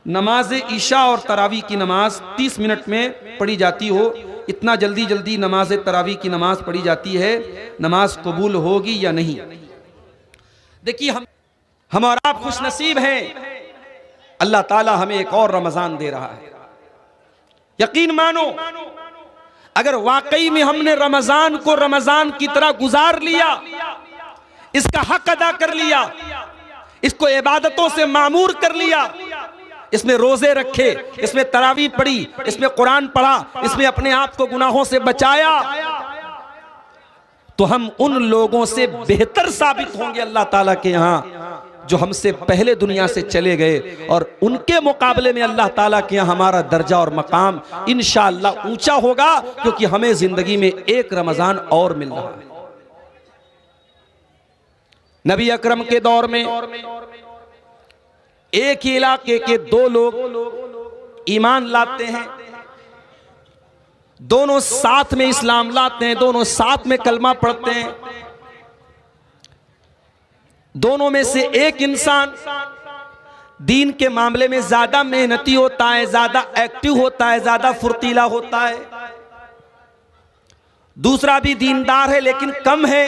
नमाज ईशा और तरावी की नमाज 30 मिनट में पढ़ी जाती हो, इतना जल्दी जल्दी नमाज तरावी की नमाज पढ़ी जाती है, नमाज कबूल होगी या नहीं? देखिए, हम और आप खुश नसीब हैं, अल्लाह ताला हमें एक और रमजान दे रहा है। यकीन मानो, अगर वाकई में हमने रमजान को रमजान की तरह गुजार लिया, इसका हक अदा कर लिया, इसको इबादतों से मामूर कर लिया, इसमें रोजे रखे, इसमें तरावी पढ़ी, इसमें कुरान पढ़ा, इसमें अपने आप को गुनाहों से बचाया, तो हम उन लोगों से बेहतर साबित होंगे अल्लाह ताला के यहां जो हमसे पहले दुनिया से चले गए, और उनके मुकाबले में अल्लाह ताला के यहाँ हमारा दर्जा और मकाम इंशाअल्लाह ऊंचा होगा, क्योंकि हमें जिंदगी में एक रमजान और मिल रहा है। नबी अकरम के दौर में एक ही इलाके के दो लोग ईमान लाते हैं, दोनों साथ में इस्लाम लाते हैं, दोनों साथ में कलमा पढ़ते हैं। दोनों में से एक इंसान दीन के मामले में ज्यादा मेहनती होता है, ज्यादा एक्टिव होता है, ज्यादा फुर्तीला होता है। दूसरा भी दीनदार है लेकिन कम है,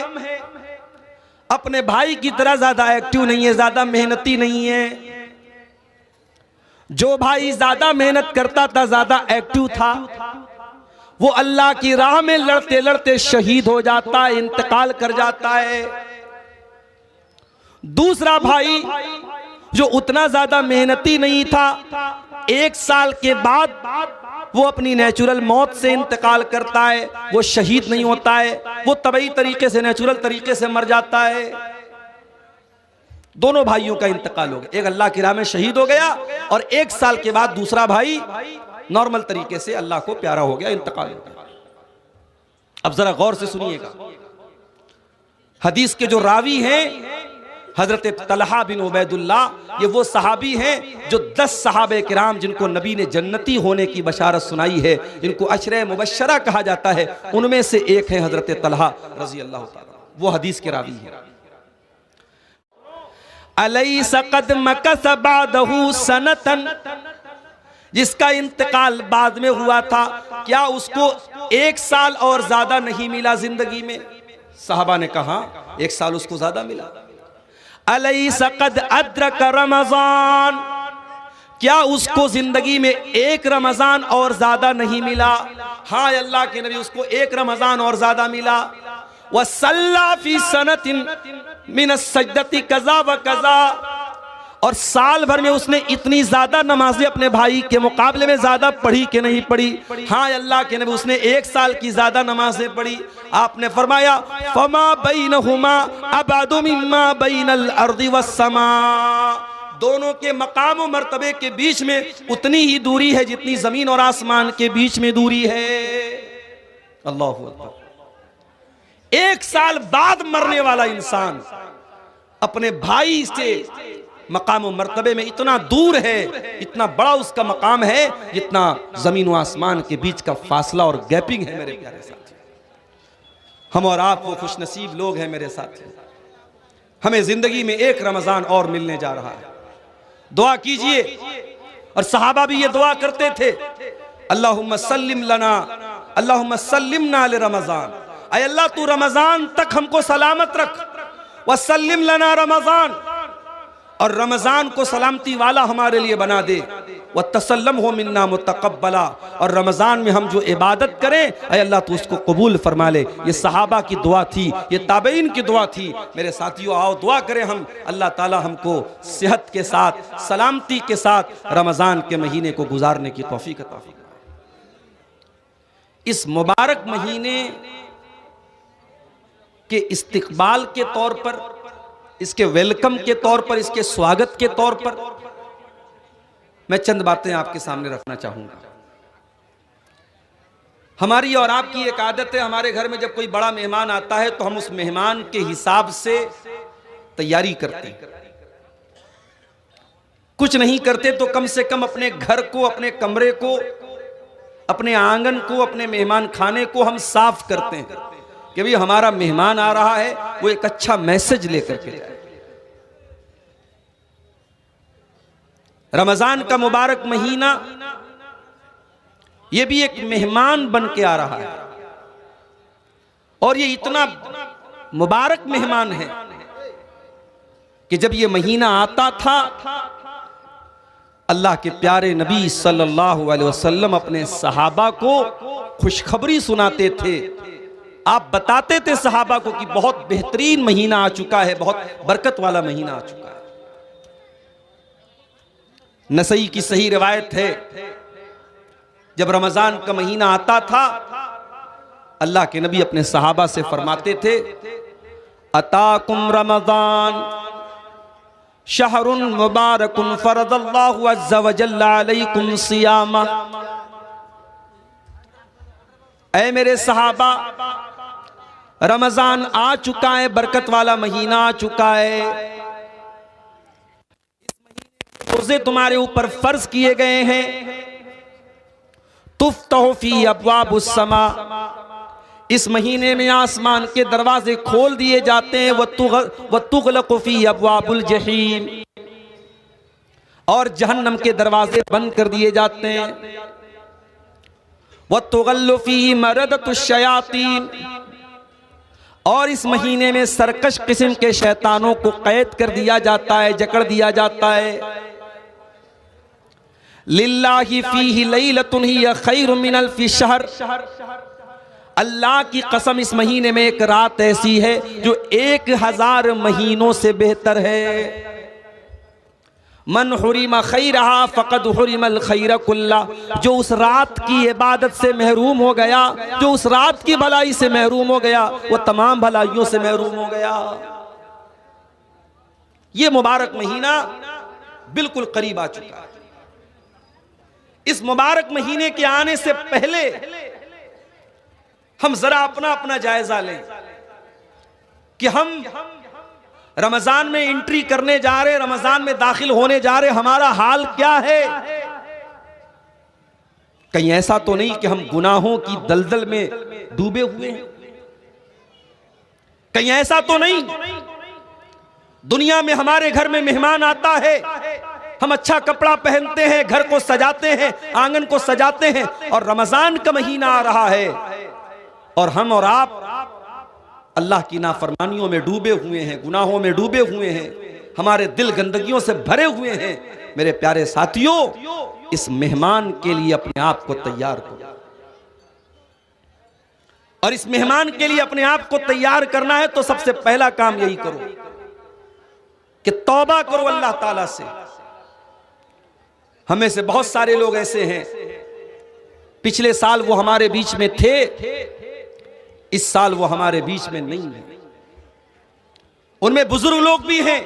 अपने भाई की तरह ज्यादा एक्टिव नहीं है, ज्यादा मेहनती नहीं है। जो भाई ज्यादा मेहनत करता था, ज्यादा एक्टिव था, वो अल्लाह की राह में लड़ते लड़ते शहीद हो जाता है, इंतकाल कर जाता है। दूसरा भाई जो उतना ज्यादा मेहनती नहीं था, 1 साल के बाद वो अपनी नेचुरल मौत से इंतकाल करता है, वो शहीद नहीं होता है, वो तबई तरीके से, नेचुरल तरीके से मर जाता है। दोनों भाइयों का इंतकाल हो गया, एक अल्लाह की राह में शहीद हो गया, और 1 साल के बाद दूसरा भाई नॉर्मल तरीके से अल्लाह को प्यारा हो गया, इंतकाल हो गया। अब जरा गौर से सुनिएगा, हदीस के जो रावी हैं हजरत तलहा बिन उबैदुल्लाह, ये वो सहाबी हैं जो 10 सहाबे किराम जिनको नबी ने जन्नती होने की बशारत सुनाई है, जिनको अशरे मुबश्शरा कहा जाता है, उनमें से एक है हजरत तलहा रजी अल्लाह ताला, वो हदीस के रावी हैं। अलैसा क़द मकस बादहु सनतन, जिसका इंतकाल बाद में हुआ था, क्या उसको 1 साल और ज्यादा नहीं मिला जिंदगी में? सहाबा ने कहा 1 साल उसको ज्यादा मिला। अलैसा क़द अद्रक रमजान, क्या उसको जिंदगी में 1 रमजान और ज्यादा नहीं मिला? हाँ अल्लाह के नबी, उसको 1 रमजान और ज्यादा मिला। वसल्ला फी सनतिन मिन सजदती कज़ा व कज़ा, और साल भर में उसने इतनी ज्यादा नमाजें अपने भाई के मुकाबले में ज्यादा पढ़ी कि नहीं पढ़ी? हाँ अल्लाह के नबी, उसने 1 साल की ज्यादा नमाजें पढ़ी। आपने फरमाया फमा बैनहुमा अबअदु मिम्मा बैनल अर्दि वस्समा, दोनों के मकाम और मर्तबे के बीच में उतनी ही दूरी है जितनी जमीन और आसमान के बीच में दूरी है। अल्लाहु अकबर। 1 साल बाद मरने वाला इंसान अपने भाई से मकाम और मर्तबे में इतना दूर है, इतना बड़ा उसका मकाम है जितना जमीन व आसमान के बीच का फासला और गैपिंग है। मेरे प्यारे साथी, हम और आप वो खुश नसीब लोग हैं मेरे साथी, हमें जिंदगी में 1 रमजान और मिलने जा रहा है। दुआ कीजिए, और सहाबा भी ये दुआ करते थे, अल्लाहुम्मा सल्लिम लना, अल्लाहुम्मा सल्लिमना ले रमजान, ऐ अल्लाह तू रमजान तक हमको सलामत रख, व सल्लिम लना रमजान, और रमजान को सलामती वाला हमारे लिए बना दे, व तसल्लम हो मिन्ना मुतकब्बला, और रमजान में हम जो इबादत करें ऐ अल्लाह तू उसको कबूल फरमा ले। ये सहाबा की दुआ थी, ये ताबईन की दुआ थी। मेरे साथियों, आओ दुआ करें हम, अल्लाह ताला हमको सेहत के साथ, सलामती के साथ रमजान के महीने को गुजारने की तौफीक अता फरमाए। इस मुबारक महीने के इस्तिकबाल के तौर पर, इसके वेलकम के तौर पर, इसके स्वागत के तौर पर मैं चंद बातें आपके सामने रखना चाहूंगा। हमारी और आपकी एक आदत है, हमारे घर में जब कोई बड़ा मेहमान आता है तो हम उस मेहमान के हिसाब से तैयारी करते हैं। कुछ नहीं करते तो कम से कम अपने घर को, अपने कमरे को, अपने आंगन को, अपने मेहमान खाने को हम साफ करते हैं कि भाई हमारा मेहमान आ रहा है, वो एक अच्छा मैसेज लेकर के जाए। रमजान का मुबारक महीना ये भी एक मेहमान बन के आ रहा है, और ये इतना मुबारक मेहमान है कि जब ये महीना आता था, अल्लाह के प्यारे नबी सल्लल्लाहु अलैहि वसल्लम अपने सहाबा को खुशखबरी सुनाते थे। आप बताते थे सहाबा को कि बहुत बेहतरीन महीना आ चुका है, बहुत बरकत वाला महीना आ चुका है। नसई की सही रिवायत है, जब रमजान का महीना आता था, अल्लाह के नबी अपने सहाबा से फरमाते थे, अताकुम रमजान शहरुन मुबारकुन फरदल्लाहु अज़्ज़ा व जल्ला अलैकुम सियामा। ऐ मेरे सहाबा, रमजान आ चुका है, बरकत वाला महीना आ चुका है, रोजे तुम्हारे ऊपर फर्ज किए गए हैं। तुफ्तहु फी अब्वाबुस समा, इस महीने में आसमान के दरवाजे खोल दिए जाते हैं। व तुग़लक़ु फी अब्वाबुल जहीम, और जहन्नम के दरवाजे बंद कर दिए जाते हैं। व तुग़ल्लु फी मरदतुश शयातीन, और इस महीने में सरकश किस्म के शैतानों को कैद कर दिया जाता है, जकड़ दिया जाता है। लिल्लाहि फीहि लैलतुन हिय खैरुम मिन अल्फि शहर, अल्लाह की कसम इस महीने में एक रात ऐसी है जो 1000 महीनों से बेहतर है। मन हुरिमा खैरहा फक़द हुरिमल खैर कुल्ला, जो उस रात की इबादत से महरूम हो गया, जो उस रात की भलाई से महरूम हो गया, वो तमाम भलाइयों से महरूम हो गया। ये मुबारक महीना बिल्कुल करीब आ चुका है। इस मुबारक महीने के आने से पहले हम जरा अपना अपना जायजा लें कि हम रमजान में एंट्री करने जा रहे, रमजान में दाखिल होने जा रहे, हमारा हाल क्या है। कहीं ऐसा तो नहीं कि हम गुनाहों की दलदल में डूबे हुए हैं? कहीं ऐसा तो नहीं दुनिया में हमारे घर में मेहमान आता है, हम अच्छा कपड़ा पहनते हैं, घर को सजाते हैं, आंगन को सजाते हैं, और रमजान का महीना आ रहा है और हम और आप अल्लाह की नाफरमानियों में डूबे हुए हैं, गुनाहों में डूबे हुए हैं, हमारे दिल गंदगियों से भरे हुए हैं। मेरे प्यारे साथियों, इस मेहमान के लिए अपने आप को तैयार करो, और इस मेहमान के लिए अपने आप को तैयार करना है तो सबसे पहला काम यही करो कि तौबा करो अल्लाह ताला से। हमें से बहुत सारे लोग ऐसे हैं, पिछले साल वो हमारे बीच में थे, इस साल वो हमारे बीच में नहीं है। उनमें बुजुर्ग लोग भी हैं,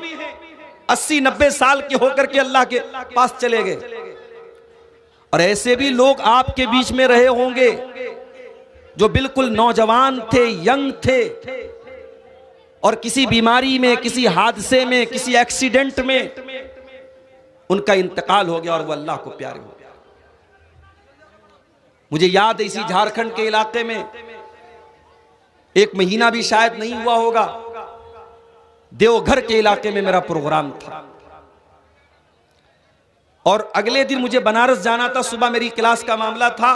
80-90 साल के होकर के अल्लाह के पास चले गए, और ऐसे भी लोग आपके बीच में रहे होंगे जो बिल्कुल नौजवान थे, यंग थे, और किसी बीमारी में, किसी हादसे में, किसी एक्सीडेंट में उनका इंतकाल हो गया और वो अल्लाह को प्यारे हो गया। मुझे याद है, इसी झारखंड के इलाके में एक महीना भी शायद नहीं हुआ होगा, देवघर के इलाके में मेरा प्रोग्राम था, और अगले दिन मुझे बनारस जाना था। सुबह मेरी क्लास का मामला था,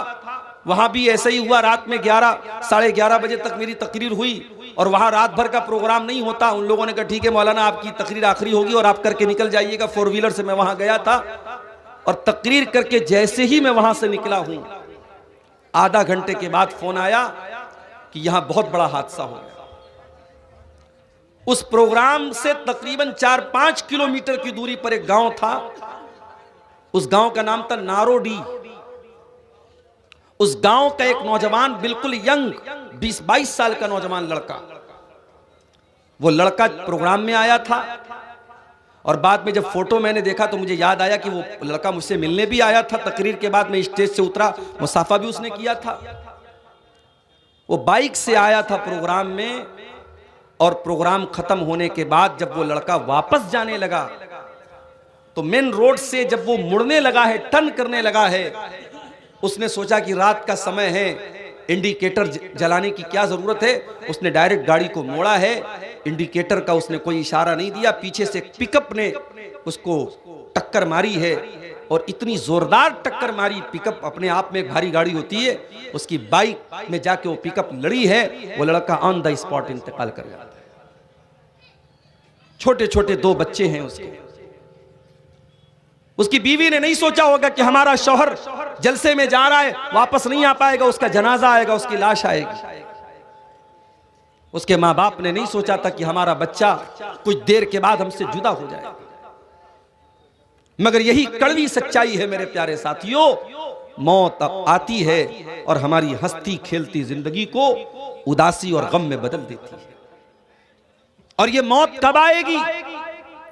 वहां भी ऐसा ही हुआ। रात में 11-11:30 बजे तक मेरी तकरीर हुई, और वहां रात भर का प्रोग्राम नहीं होता। उन लोगों ने कहा ठीक है मौलाना, आपकी तकरीर आखिरी होगी और आप करके निकल जाइएगा। 4 व्हीलर से मैं वहां गया था, और तकरीर करके जैसे ही मैं वहां से निकला हूं, आधा घंटे के बाद फोन आया कि यहां बहुत बड़ा हादसा हो गया। उस प्रोग्राम से तकरीबन 4-5 किलोमीटर की दूरी पर एक गांव था, उस गांव का नाम था नारोडी। उस गांव का एक नौजवान, बिल्कुल यंग 20-22 साल का नौजवान लड़का, वो लड़का प्रोग्राम में आया था, और बाद में जब फोटो मैंने देखा तो मुझे याद आया कि वो लड़का मुझसे मिलने भी आया था। तकरीर के बाद मैं स्टेज से उतरा, मुसाफा भी उसने किया था। वो बाइक से आया था प्रोग्राम में, और प्रोग्राम खत्म होने के बाद जब वो लड़का वापस जाने लगा तो मेन रोड से जब वो मुड़ने लगा है, टर्न करने लगा है, उसने सोचा कि रात का समय है, इंडिकेटर जलाने की क्या जरूरत है। उसने डायरेक्ट गाड़ी को मोड़ा है, इंडिकेटर का उसने कोई इशारा नहीं दिया। पीछे से एक पिकअप ने उसको टक्कर मारी है, और इतनी जोरदार टक्कर मारी, पिकअप अपने आप में एक भारी गाड़ी होती है, उसकी बाइक में जाके वो पिकअप लड़ी है, वो लड़का ऑन द स्पॉट इंतकाल कर जाता है। छोटे छोटे 2 बच्चे हैं उसके। उसकी बीवी ने नहीं सोचा होगा कि हमारा शौहर जलसे में जा रहा है, वापस नहीं आ पाएगा, उसका जनाजा आएगा, उसकी लाश आएगी। उसके माँ बाप ने नहीं सोचा था कि हमारा बच्चा कुछ देर के बाद हमसे जुदा हो जाएगा। मगर यही कड़वी सच्चाई है मेरे प्यारे साथियों, मौत आती है और हमारी हंसती खेलती जिंदगी को उदासी और गम में बदल देती है। और ये मौत कब आएगी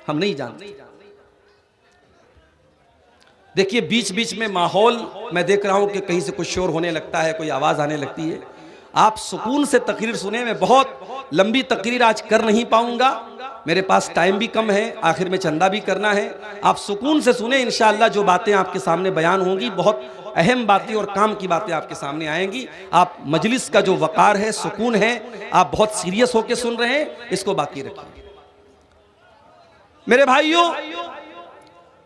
हम नहीं जानते। देखिए बीच बीच में माहौल मैं देख रहा हूं कि कहीं से कुछ शोर होने लगता है, कोई आवाज आने लगती है। आप सुकून से तकरीर सुने। मैं बहुत लंबी तकरीर आज कर नहीं पाऊंगा, मेरे पास टाइम भी कम है, आखिर में चंदा भी करना है। आप सुकून से सुने, इंशाअल्लाह जो बातें आपके सामने बयान होंगी बहुत अहम बातें और काम की बातें आपके सामने आएंगी। आप मजलिस का जो वकार है, सुकून है, आप बहुत सीरियस होकर सुन रहे हैं, इसको बाकी रखिए। मेरे भाइयों,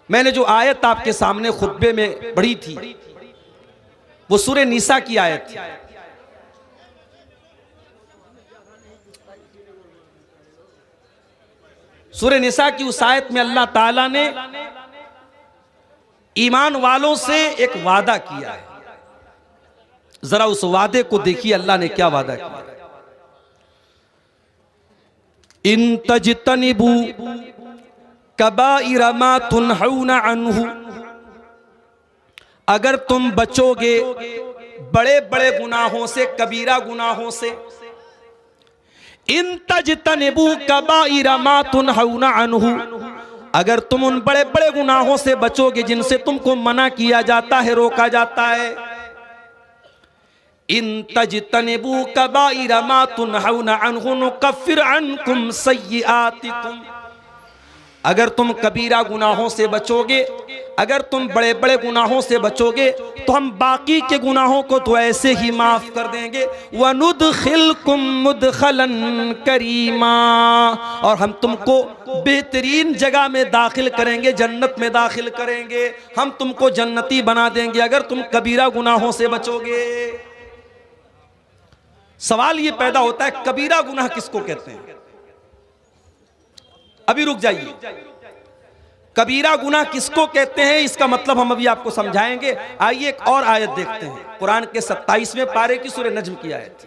मैंने जो आयत आपके सामने खुतबे में पढ़ी थी वो सूरह निसा की आयत थी। सूरह निसा की उस आयत में अल्लाह ताला ने ईमान वालों से एक वादा किया है। जरा उस वादे को देखिए, अल्लाह ने क्या वादा किया। इन तजतनिबू कबाइर मा तुनहूना अन्हु, अगर तुम बचोगे बड़े बड़े गुनाहों से, कबीरा गुनाहों से। इन तजतनिबू कबाइर मा तुनहूना अन्हु, अगर तुम उन बड़े बड़े गुनाहों से बचोगे जिनसे तुमको मना किया जाता है, रोका जाता है। इन तजतनिबू कबाइर मा तुनहूना अन्हु नुकफ्फिर अन्कुम सय्यिआतिकुम, अगर तुम कबीरा गुनाहों से बचोगे, अगर तुम बड़े बड़े गुनाहों से बचोगे तो हम बाकी के गुनाहों को तो ऐसे ही माफ कर देंगे। वनुदखिलकुम मुदखलन करीमा, और हम तुमको बेहतरीन जगह में दाखिल करेंगे, जन्नत में दाखिल करेंगे, हम तुमको जन्नती बना देंगे अगर तुम कबीरा गुनाहों से बचोगे। सवाल ये पैदा होता है, कबीरा गुनाह किसको कहते हैं? अभी रुक जाइए, कबीरा गुनाह किसको कहते हैं इसका मतलब हम अभी आपको समझाएंगे। आइए एक और आयत देखते हैं, कुरान के 27वें पारे की सूरह नज्म की आयत।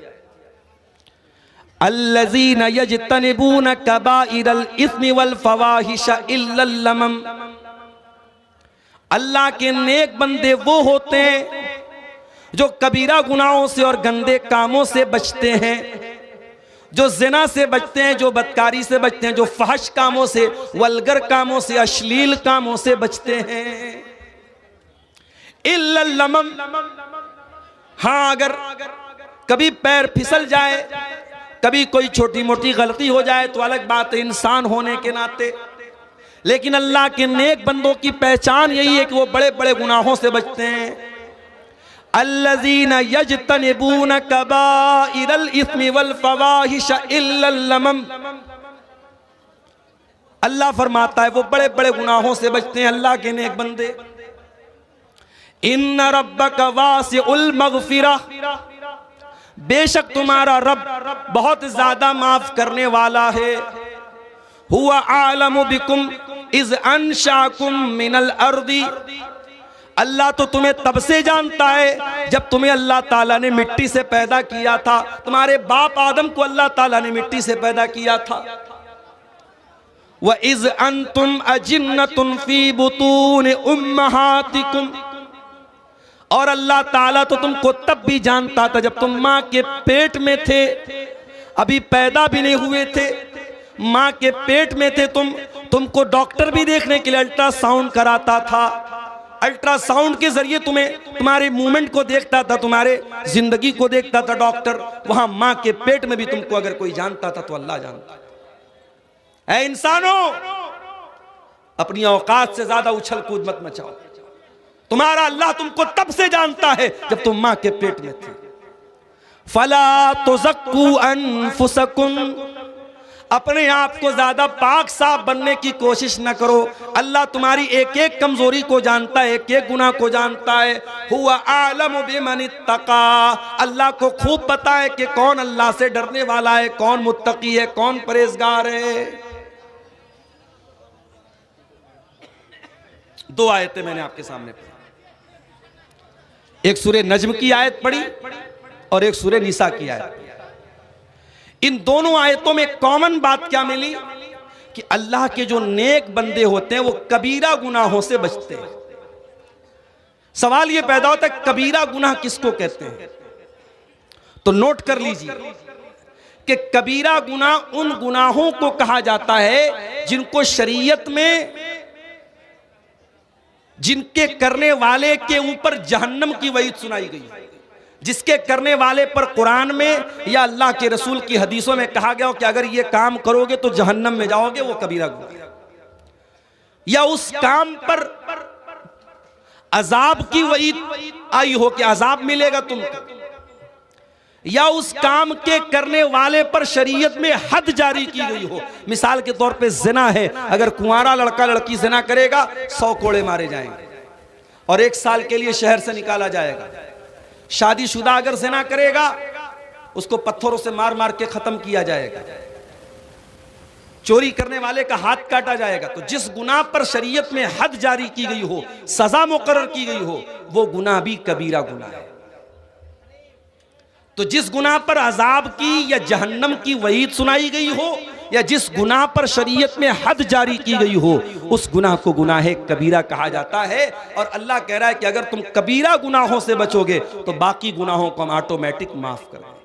अल्लज़ीना यजतनिबूना कबाइरल इस्मि वल फवाहिश इल्लल लमम, अल्लाह के नेक बंदे वो होते हैं जो कबीरा गुनाहों से और गंदे कामों से बचते हैं, जो जिना से बचते हैं, जो बदकारी से बचते हैं, जो फहश कामों से, वल्गर कामों से, अश्लील कामों से बचते हैं। इल्लल लमम, हाँ अगर कभी पैर फिसल जाए, कभी कोई छोटी मोटी गलती हो जाए तो अलग बात है इंसान होने के नाते, लेकिन अल्लाह के नेक बंदों की पहचान यही है कि वो बड़े बड़े गुनाहों से बचते हैं। अल्लज़ीना यजतनिबूना कबाइरल इस्मि वल फवाहिश इल्लल लमम, अल्लाह फरमाता है वो बड़े बड़े गुनाहों से बचते हैं अल्लाह के नेक बंदे। इन्ना रब्बका वासिउल मगफिरा, बेशक तुम्हारा रब बहुत ज्यादा माफ करने वाला है। हुवा आलमु बिकुम इज अंशाकुम मिनल अर्दी, अल्लाह तो तुम्हें तब से जानता है जब तुम्हें अल्लाह ताला ने मिट्टी से पैदा किया था। तुम्हारे बाप आदम को अल्लाह ताला ने मिट्टी से पैदा किया था। व इज अंतुम अजिन्नतुन फी बुतून उम्महातिकुम, और अल्लाह ताला तो तुमको तब भी जानता था जब तुम माँ के पेट में थे, अभी पैदा भी नहीं हुए थे, माँ के पेट में थे तुमको डॉक्टर भी देखने के लिए अल्ट्रासाउंड कराता था। अल्ट्रासाउंड के जरिए तुम्हें तुम्हारे मूवमेंट को देखता था, तुम्हारे जिंदगी को देखता था डॉक्टर। वहां मां के पेट में भी तुमको अगर कोई जानता था तो अल्लाह जानता है। ऐ इंसानों, अपनी औकात से ज्यादा उछल कूद मत मचाओ। तुम्हारा अल्लाह तुमको तब से जानता है जब तुम मां के पेट में थे। फला तुज़क्कू अनफुसकुम, अपने आप को ज्यादा पाक साफ बनने की कोशिश न करो। अल्लाह तुम्हारी एक एक कमजोरी को जानता है, एक एक गुनाह को जानता है। हुवा आलमु बिमन इत्तका, अल्लाह को खूब पता है कि कौन अल्लाह से डरने वाला है, कौन मुत्तकी है, कौन परहेजगार है। दो आयतें मैंने आपके सामने पढ़ी, एक सूरह नज्म की आयत पढ़ी और एक सूरह निसा की आयत। इन दोनों आयतों में कॉमन बात क्या मिली कि अल्लाह के जो नेक बंदे होते हैं वो कबीरा गुनाहों से बचते हैं। सवाल ये पैदा होता है कबीरा गुनाह किसको कहते हैं? तो नोट कर लीजिए कि कबीरा गुनाह उन गुनाहों को कहा जाता है जिनको शरीयत में, जिनके करने वाले के ऊपर जहन्नम की वईद सुनाई गई, जिसके करने वाले पर कुरान में या अल्लाह के रसूल की हदीसों में कहा गया हो कि अगर ये काम करोगे तो जहन्नम में जाओगे, वो कबीरा गुनाह। या उस काम पर अजाब की वईद आई हो कि अजाब मिलेगा तुमको, या उस काम के करने वाले पर शरीयत में हद जारी की गई हो। मिसाल के तौर पे जिना है, अगर कुंवारा लड़का लड़की जिना करेगा 100 कोड़े मारे जाएंगे और 1 साल के लिए शहर से निकाला जाएगा। शादीशुदा अगर जिना करेगा उसको पत्थरों से मार मार के खत्म किया जाएगा। चोरी करने वाले का हाथ काटा जाएगा। तो जिस गुनाह पर शरीयत में हद जारी की गई हो, सजा मुकर्रर की गई हो, वो गुनाह भी कबीरा गुनाह है। तो जिस गुनाह पर अजाब की या जहन्नम की वईद सुनाई गई हो, या जिस गुनाह पर शरीयत में हद जारी की गई हो, उस गुनाह को गुनाह कबीरा कहा जाता है। और अल्लाह कह रहा है कि अगर तुम कबीरा गुनाहों से बचोगे तो बाकी गुनाहों को हम ऑटोमेटिक माफ कर देंगे।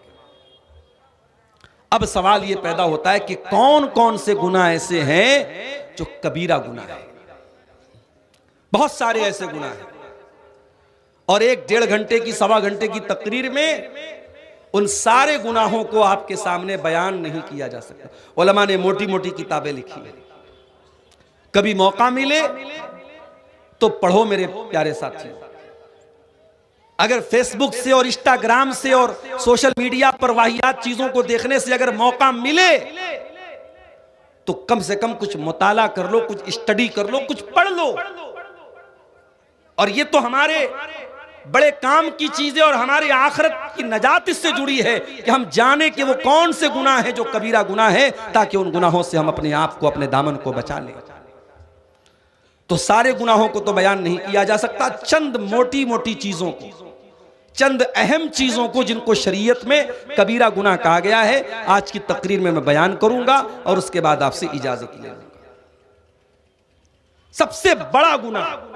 अब सवाल यह पैदा होता है कि कौन कौन से गुनाह ऐसे हैं जो कबीरा गुनाह है? बहुत सारे ऐसे गुनाह हैं और 1-1.5 घंटे की, 1.25 घंटे की तकरीर में उन सारे गुनाहों को आपके सामने बयान नहीं किया जा सकता। उलमा ने मोटी मोटी किताबें लिखी है, कभी मौका मिले तो पढ़ो मेरे प्यारे साथी। अगर फेसबुक से और इंस्टाग्राम से और सोशल मीडिया पर वाहियात चीजों को देखने से अगर मौका मिले तो कम से कम कुछ मुताला कर लो, कुछ स्टडी कर लो, कुछ पढ़ लो। और ये तो हमारे बड़े काम की चीजें और हमारी आखिरत की नजात इससे जुड़ी है कि हम जाने कि वो कौन से गुनाह हैं जो कबीरा गुनाह है, ताकि उन गुनाहों से हम अपने आप को, अपने दामन को बचा लें। तो सारे गुनाहों को तो बयान नहीं किया जा सकता, चंद मोटी मोटी चीजों को, चंद अहम चीजों को जिनको शरीयत में कबीरा गुनाह कहा गया है, आज की तकरीर में मैं बयान करूंगा और उसके बाद आपसे इजाजत ले लूंगा। सबसे बड़ा गुनाह,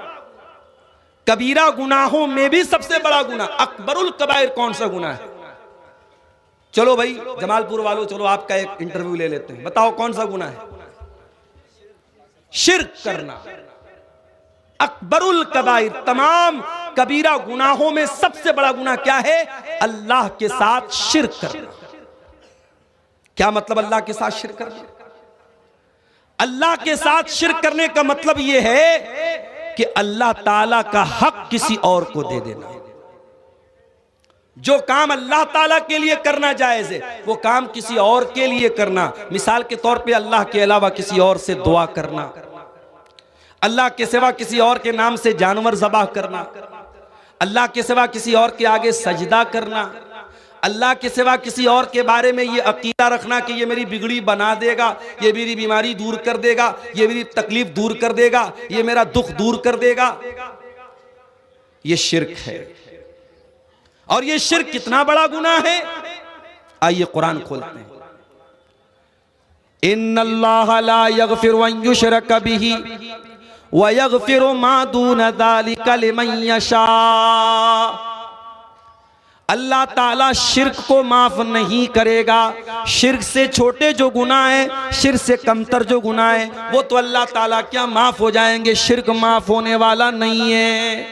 कबीरा गुनाहों में भी सबसे बड़ा गुनाह, अकबरुल कबाइर कौन सा गुनाह है? चलो भाई जमालपुर वालों, चलो आपका एक इंटरव्यू ले लेते हैं, बताओ कौन सा गुनाह है? शिर्क करना। अकबरुल कबाइर, तमाम कबीरा गुनाहों में सबसे बड़ा गुनाह क्या है? अल्लाह के साथ शिर्क करना। क्या मतलब अल्लाह के साथ शिर्क करना? अल्लाह के साथ शिर्क करने का मतलब यह है कि अल्लाह ताला का हक किसी और को दे देना। जो काम अल्लाह ताला के लिए करना जायज है, वो काम किसी और के लिए करना। मिसाल के तौर पे अल्लाह के अलावा किसी और से दुआ करना, अल्लाह के सिवा किसी और के नाम से जानवर ज़बाह करना, अल्लाह के सिवा किसी और के आगे सजदा करना, अल्लाह के सिवा किसी और के बारे में ये अकीदा रखना कि ये मेरी बिगड़ी बना देगा, ये मेरी बीमारी दूर कर देगा, ये मेरी तकलीफ दूर कर देगा, ये मेरा दुख दूर कर देगा, ये शिर्क है। और ये शिर्क कितना बड़ा गुनाह है, आइए कुरान खोलते हैं। इन्नल्लाह ला यगफिरु अन युशरक बिही व यगफिरु मा दून ज़ालिका लिमन यशा। अल्लाह ताला शिर्क को माफ नहीं करेगा। शिर्क से छोटे जो गुनाह हैं, शिर्क से कमतर जो गुनाह हैं, वो तो अल्लाह ताला क्या माफ हो जाएंगे, शिर्क माफ होने वाला नहीं है।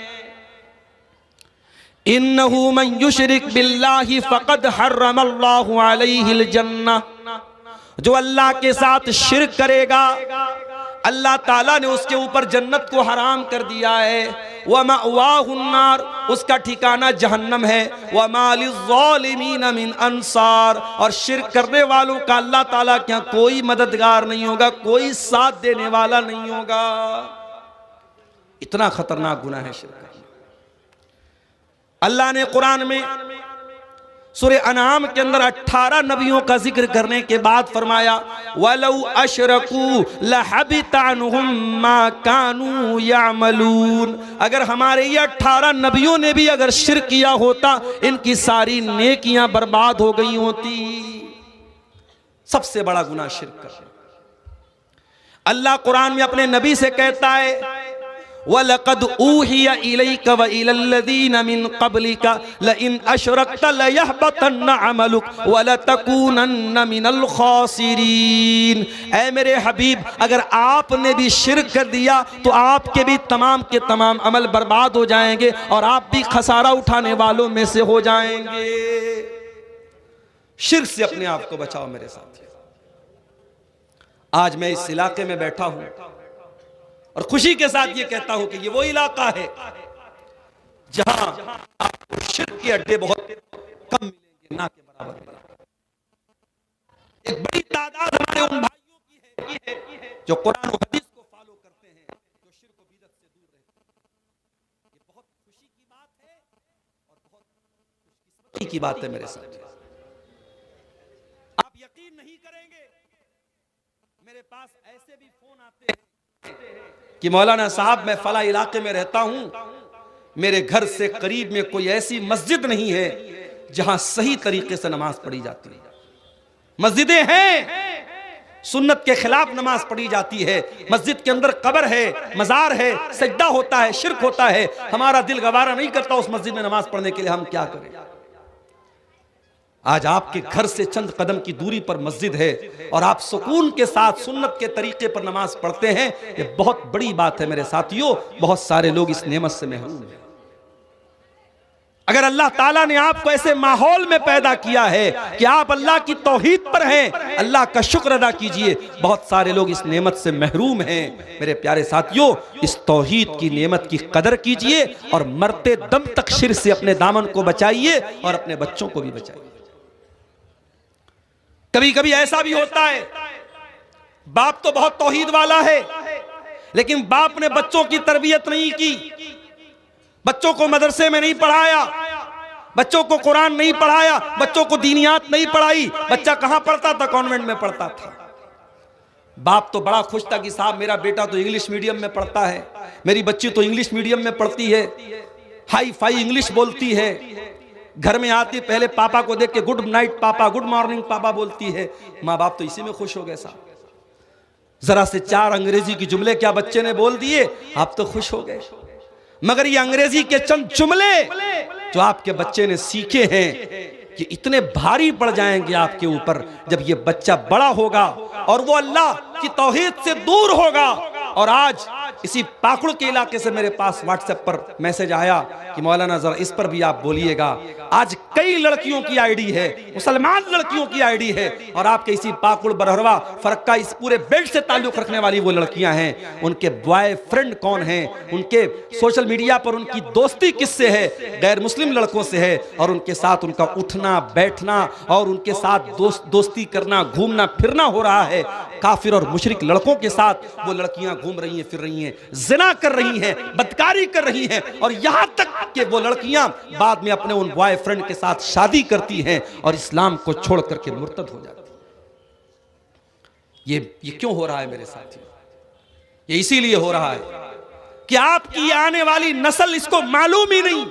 इन्नहु मन युशरिक बिल्लाहि फ़क़द हर्रमल्लाहु अलैहिल जन्नह। जो अल्लाह के साथ शिर्क करेगा, अल्लाह ताला ने उसके ऊपर जन्नत को हराम कर दिया है। व मअवाहुन्नार, उसका ठिकाना जहन्नम है। व मा लिज़्ज़ालिमीन मिन अंसार, और शिर्क करने वालों का अल्लाह ताला के यहाँ कोई मददगार नहीं होगा, कोई साथ देने वाला नहीं होगा। इतना खतरनाक गुनाह है शिर्क। अल्लाह ने कुरान में सूरे अनाम के अंदर 18 नबियों का जिक्र करने के बाद फरमाया वलौ अशरकू लहबिता अन्हुम मा कानू यामलून, अगर हमारे ये 18 नबियों ने भी अगर शिर्क किया होता, इनकी सारी नेकियां बर्बाद हो गई होती। सबसे बड़ा गुनाह शिर्क करना। अल्लाह कुरान में अपने नबी से कहता है वलक़द ऊहिया इलैका व इलल्लज़ीना मिन क़ब्लिका लइन अशरकत लयहबतन्न अमलुक व लतकूनन्न मिनल ख़ासिरीन। ऐ मेरे हबीब, अगर आपने भी शिर्क कर दिया तो आपके भी तमाम के तमाम अमल बर्बाद हो जाएंगे और आप भी खसारा उठाने वालों में से हो जाएंगे। शिर्क से अपने आप को बचाओ मेरे साथ। आज मैं इस इलाके में बैठा हूं और खुशी के साथ ये कहता हूं कि ये वो इलाका है जहां आपको शिर्क के अड्डे बहुत कम मिलेंगे, ना के बराबर मिलेंगे। एक बड़ी तादाद हमारे उन भाइयों की है जो कुरान और हदीस को फॉलो करते हैं, जो शिर्क और बिदअत से दूर रहते हैं। ये बहुत खुशी की बात है और बहुत खुशकिस्मती की बात है मेरे साथ। आप यकीन नहीं करेंगे, मेरे पास ऐसे भी फोन आते हैं कि मौलाना साहब मैं फला इलाके में रहता हूं, मेरे घर से करीब में कोई ऐसी मस्जिद नहीं है जहां सही तरीके से नमाज पढ़ी जाती है। मस्जिदें हैं, सुन्नत के खिलाफ नमाज पढ़ी जाती है, मस्जिद के अंदर कब्र है, मजार है, सजदा होता है, शिर्क होता है। हमारा दिल गवारा नहीं करता उस मस्जिद में नमाज पढ़ने के लिए, हम क्या करें। आज आपके घर से चंद कदम की दूरी पर मस्जिद है और आप सुकून के साथ सुन्नत के तरीके पर नमाज पढ़ते हैं, ये बहुत बड़ी बात है मेरे साथियों। बहुत सारे लोग इस नेमत से महरूम हैं। अगर अल्लाह ताला ने आपको ऐसे माहौल में पैदा किया है कि आप अल्लाह की तौहीद पर हैं, अल्लाह का शुक्र अदा कीजिए। बहुत सारे लोग इस नेमत से महरूम हैं। मेरे प्यारे साथियों, इस तौहीद की नेमत की कदर कीजिए और मरते दम तक शिर्क से अपने दामन को बचाइए और अपने बच्चों को भी बचाइए। कभी कभी ऐसा भी होता है, बाप तो बहुत तौहीद वाला है लेकिन बाप ने बच्चों की तरबियत नहीं की, बच्चों को मदरसे में नहीं पढ़ाया, बच्चों को कुरान नहीं पढ़ाया, बच्चों को दीनियात नहीं पढ़ाई। बच्चा कहां पढ़ता था? कॉन्वेंट में पढ़ता था। बाप तो बड़ा खुश था कि साहब मेरा बेटा तो इंग्लिश मीडियम में पढ़ता है, मेरी बच्ची तो इंग्लिश मीडियम में पढ़ती है, हाई फाई इंग्लिश बोलती है, घर में आती पहले पापा को देख के गुड नाइट पापा, गुड मॉर्निंग पापा बोलती है। माँ बाप तो इसी में खुश हो गए साहब, जरा से 4 अंग्रेजी के जुमले क्या बच्चे ने बोल दिए, आप तो खुश हो गए। मगर ये अंग्रेजी के चंद जुमले जो आपके बच्चे ने सीखे हैं कि इतने भारी पड़ जाएंगे आपके ऊपर जब ये बच्चा बड़ा होगा और वो अल्लाह की तौहीद से दूर होगा। और आज इसी पाकुड़ के इलाके से मेरे पास व्हाट्सएप पर मैसेज आया कि मौलाना जरा इस पर भी आप बोलिएगा। आज कई लड़कियों की आईडी है, मुसलमान लड़कियों की आईडी है, और आपके इसी पाकुड़ बरहरवा फरक्का इस पूरे बेल्ट से ताल्लुक रखने वाली वो लड़कियां हैं, उनके बॉयफ्रेंड कौन हैं, उनके सोशल मीडिया पर उनकी दोस्ती किससे है, गैर मुस्लिम लड़कों से है, और उनके साथ उनका उठना बैठना और उनके साथ दोस्ती करना, घूमना फिरना हो रहा है। काफिर और मुशरिक लड़कों के साथ वो लड़कियां घूम रही हैं, फिर रही हैं, जिना कर रही हैं, बदकारी कर रही हैं, और यहां तक कि वो लड़कियां बाद में अपने उन बॉयफ्रेंड के साथ शादी करती हैं और इस्लाम को छोड़ करके मुर्तद हो जाती हैं। ये क्यों हो रहा है मेरे साथियों? ये इसीलिए हो रहा है कि आपकी आने वाली नस्ल इसको मालूम ही नहीं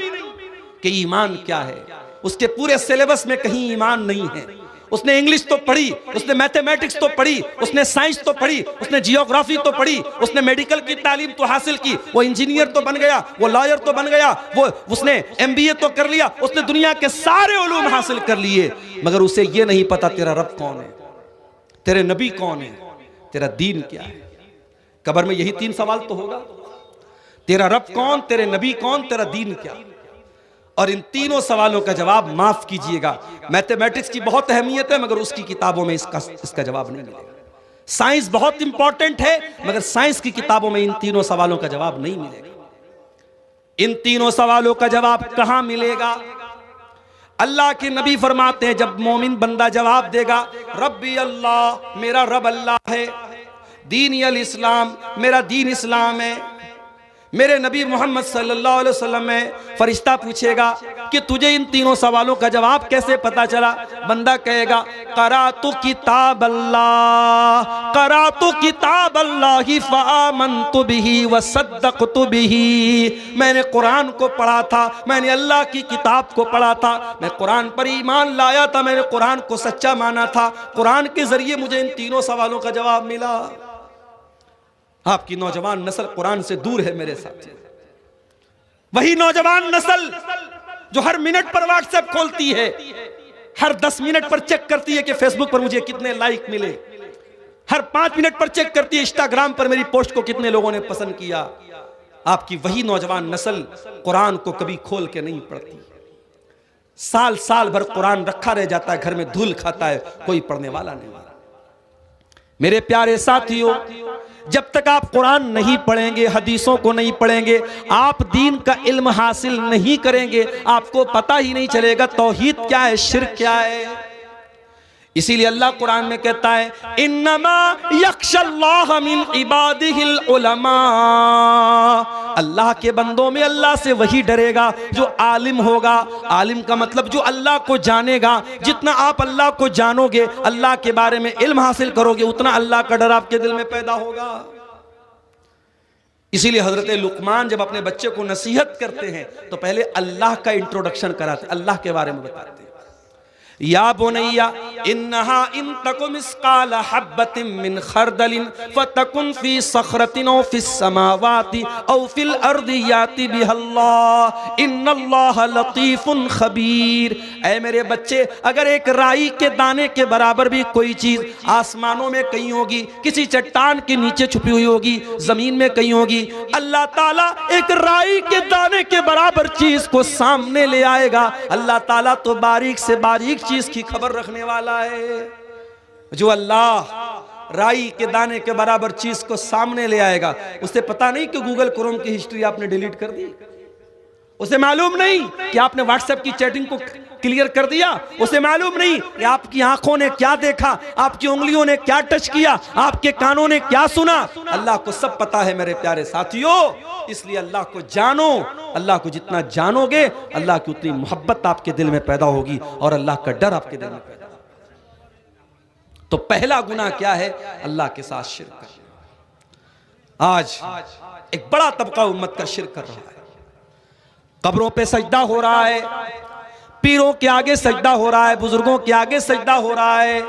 कि ईमान क्या है। उसके पूरे सिलेबस में कहीं ईमान नहीं है। उसने इंग्लिश तो पढ़ी, उसने मैथमेटिक्स तो पढ़ी, उसने साइंस तो पढ़ी, उसने जियोग्राफी तो पढ़ी, उसने मेडिकल की तालीम तो हासिल की, वो इंजीनियर तो बन गया, वो लॉयर तो बन गया, वो उसने एमबीए तो कर लिया, उसने दुनिया के सारे उलूम हासिल कर लिए, मगर उसे ये नहीं पता तेरा रब कौन है, तेरे नबी कौन है, तेरा दीन क्या है। कब्र में यही 3 सवाल तो होगा, तेरा रब कौन, तेरे नबी कौन, तेरा दीन क्या। और इन तीनों सवालों का जवाब, माफ कीजिएगा, मैथमेटिक्स की बहुत अहमियत है मगर उसकी किताबों में इसका जवाब नहीं मिलेगा। साइंस बहुत इंपॉर्टेंट है, मगर साइंस की किताबों में इन तीनों सवालों का जवाब नहीं मिलेगा। इन तीनों सवालों का जवाब कहां मिलेगा? अल्लाह के नबी फरमाते हैं, जब मोमिन बंदा जवाब देगा रब्बी अल्लाह, मेरा रब अल्लाह है, दीन अल इस्लाम, मेरा दीन इस्लाम है, मेरे नबी मोहम्मद सल्लल्लाहु अलैहि वसल्लम में, फरिश्ता पूछेगा कि तुझे इन तीनों सवालों का जवाब कैसे पता चला? बंदा कहेगा क़राअतु किताब अल्लाह, क़राअतु किताब अल्लाह फ़आमनतु बिही व सद्दक़तु बिही। मैंने कुरान को पढ़ा था, मैंने अल्लाह की किताब को पढ़ा था, मैं कुरान पर ईमान लाया था, मैंने कुरान को सच्चा माना था, कुरान के जरिए मुझे इन तीनों सवालों का जवाब मिला। आपकी नौजवान नस्ल कुरान से दूर है मेरे साथ। वही नौजवान नस्ल जो हर मिनट पर व्हाट्सएप खोलती है, हर 10 मिनट पर चेक करती है कि फेसबुक पर मुझे कितने लाइक मिले, हर 5 मिनट पर चेक करती है इंस्टाग्राम पर मेरी पोस्ट को कितने लोगों ने पसंद किया। आपकी वही नौजवान नस्ल कुरान को कभी खोल के नहीं पढ़ती। साल साल भर कुरान रखा रह जाता है, घर में धूल खाता है, कोई पढ़ने वाला नहीं। मेरे प्यारे साथियों, जब तक आप कुरान नहीं पढ़ेंगे, हदीसों को नहीं पढ़ेंगे, आप दीन का इल्म हासिल नहीं करेंगे, आपको पता ही नहीं चलेगा तौहीद क्या है, शिर्क क्या है। इसीलिए अल्लाह कुरान में कहता है इन्नमा यख्शल्लाह मिन इबादिहिल उलमा, अल्लाह के बंदों में अल्लाह से वही डरेगा जो आलिम होगा। आलिम का मतलब जो अल्लाह को जानेगा। जितना आप अल्लाह को जानोगे, अल्लाह के बारे में इल्म हासिल करोगे, उतना अल्लाह का डर आपके दिल में पैदा होगा। इसीलिए हजरत लुकमान जब अपने बच्चे को नसीहत करते हैं तो पहले अल्लाह का इंट्रोडक्शन कराते, अल्लाह के बारे में बताते हैं। या बुनैया इन्नहा इन तकुम मिस्काल हब्बतिन मिन खरदलिन फतकुन फी सखरतिन औ फिस समावाति औ फिल अर्दि याति बिहल्लाह इन्नल्लाह लतीफुन खबीर। ऐ मेरे बच्चे, अगर एक राई के दाने के बराबर भी कोई चीज आसमानों में कहीं होगी, किसी चट्टान के नीचे छुपी हुई होगी, जमीन में कहीं होगी, अल्लाह ताला एक राई के दाने के बराबर चीज को सामने ले आएगा। अल्लाह ताला तो बारीक से बारीक चीज की खबर रखने वाला है। जो अल्लाह राई के दाने के बराबर चीज को सामने ले आएगा, उसे पता नहीं कि गूगल क्रोम की हिस्ट्री आपने डिलीट कर दी, उसे मालूम नहीं कि आपने व्हाट्सएप की चैटिंग को क्लियर कर दिया, उसे मालूम नहीं कि आपकी आंखों ने क्या देखा, आपकी उंगलियों ने क्या टच किया, आपके कानों ने क्या सुना। अल्लाह को सब पता है मेरे प्यारे साथियों। इसलिए अल्लाह को जानो। अल्लाह को जितना जानोगे, अल्लाह की उतनी मोहब्बत आपके दिल में पैदा होगी और अल्लाह का डर आपके दिल में पैदा होगा। तो पहला गुनाह क्या है? अल्लाह के साथ शिर्क करना। आज एक बड़ा तबका उम्मत का शिर्क कर रहा है। कब्रों पे सजदा हो रहा है, पीरों के आगे सजदा हो रहा है, बुजुर्गों के आगे सजदा हो रहा है,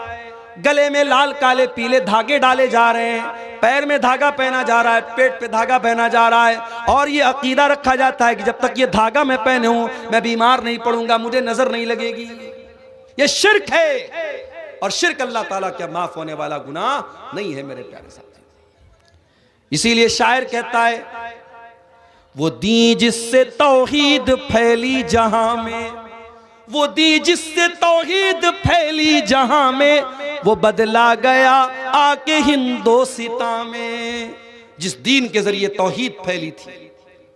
गले में लाल काले पीले धागे डाले जा रहे हैं, पैर में धागा पहना जा रहा है, पेट पे धागा पहना जा रहा है, और ये अकीदा रखा जाता है कि जब तक ये धागा मैं पहने हूं मैं बीमार नहीं पड़ूंगा, मुझे नजर नहीं लगेगी। ये शिर्क है, और शिर्क अल्लाह ताला क्या माफ होने वाला गुनाह नहीं है मेरे प्यारे साथी। इसीलिए शायर कहता है वो दी जिससे तौहीद फैली जहां में, वो दी जिससे तौहीद फैली जहां में, वो बदला गया आके हिंदोसिता में। जिस दीन के जरिए तौहीद फैली थी,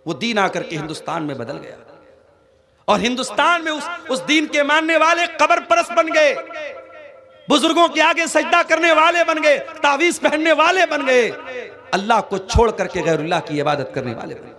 वो दीन आकर के हिंदुस्तान में बदल गया, और हिंदुस्तान में उस दीन के मानने वाले कब्र परस्त बन गए, बुजुर्गों के आगे सजदा करने वाले बन गए, तावीज पहनने वाले बन गए, अल्लाह को छोड़ करके गैरुल्लाह की इबादत करने वाले बन गए।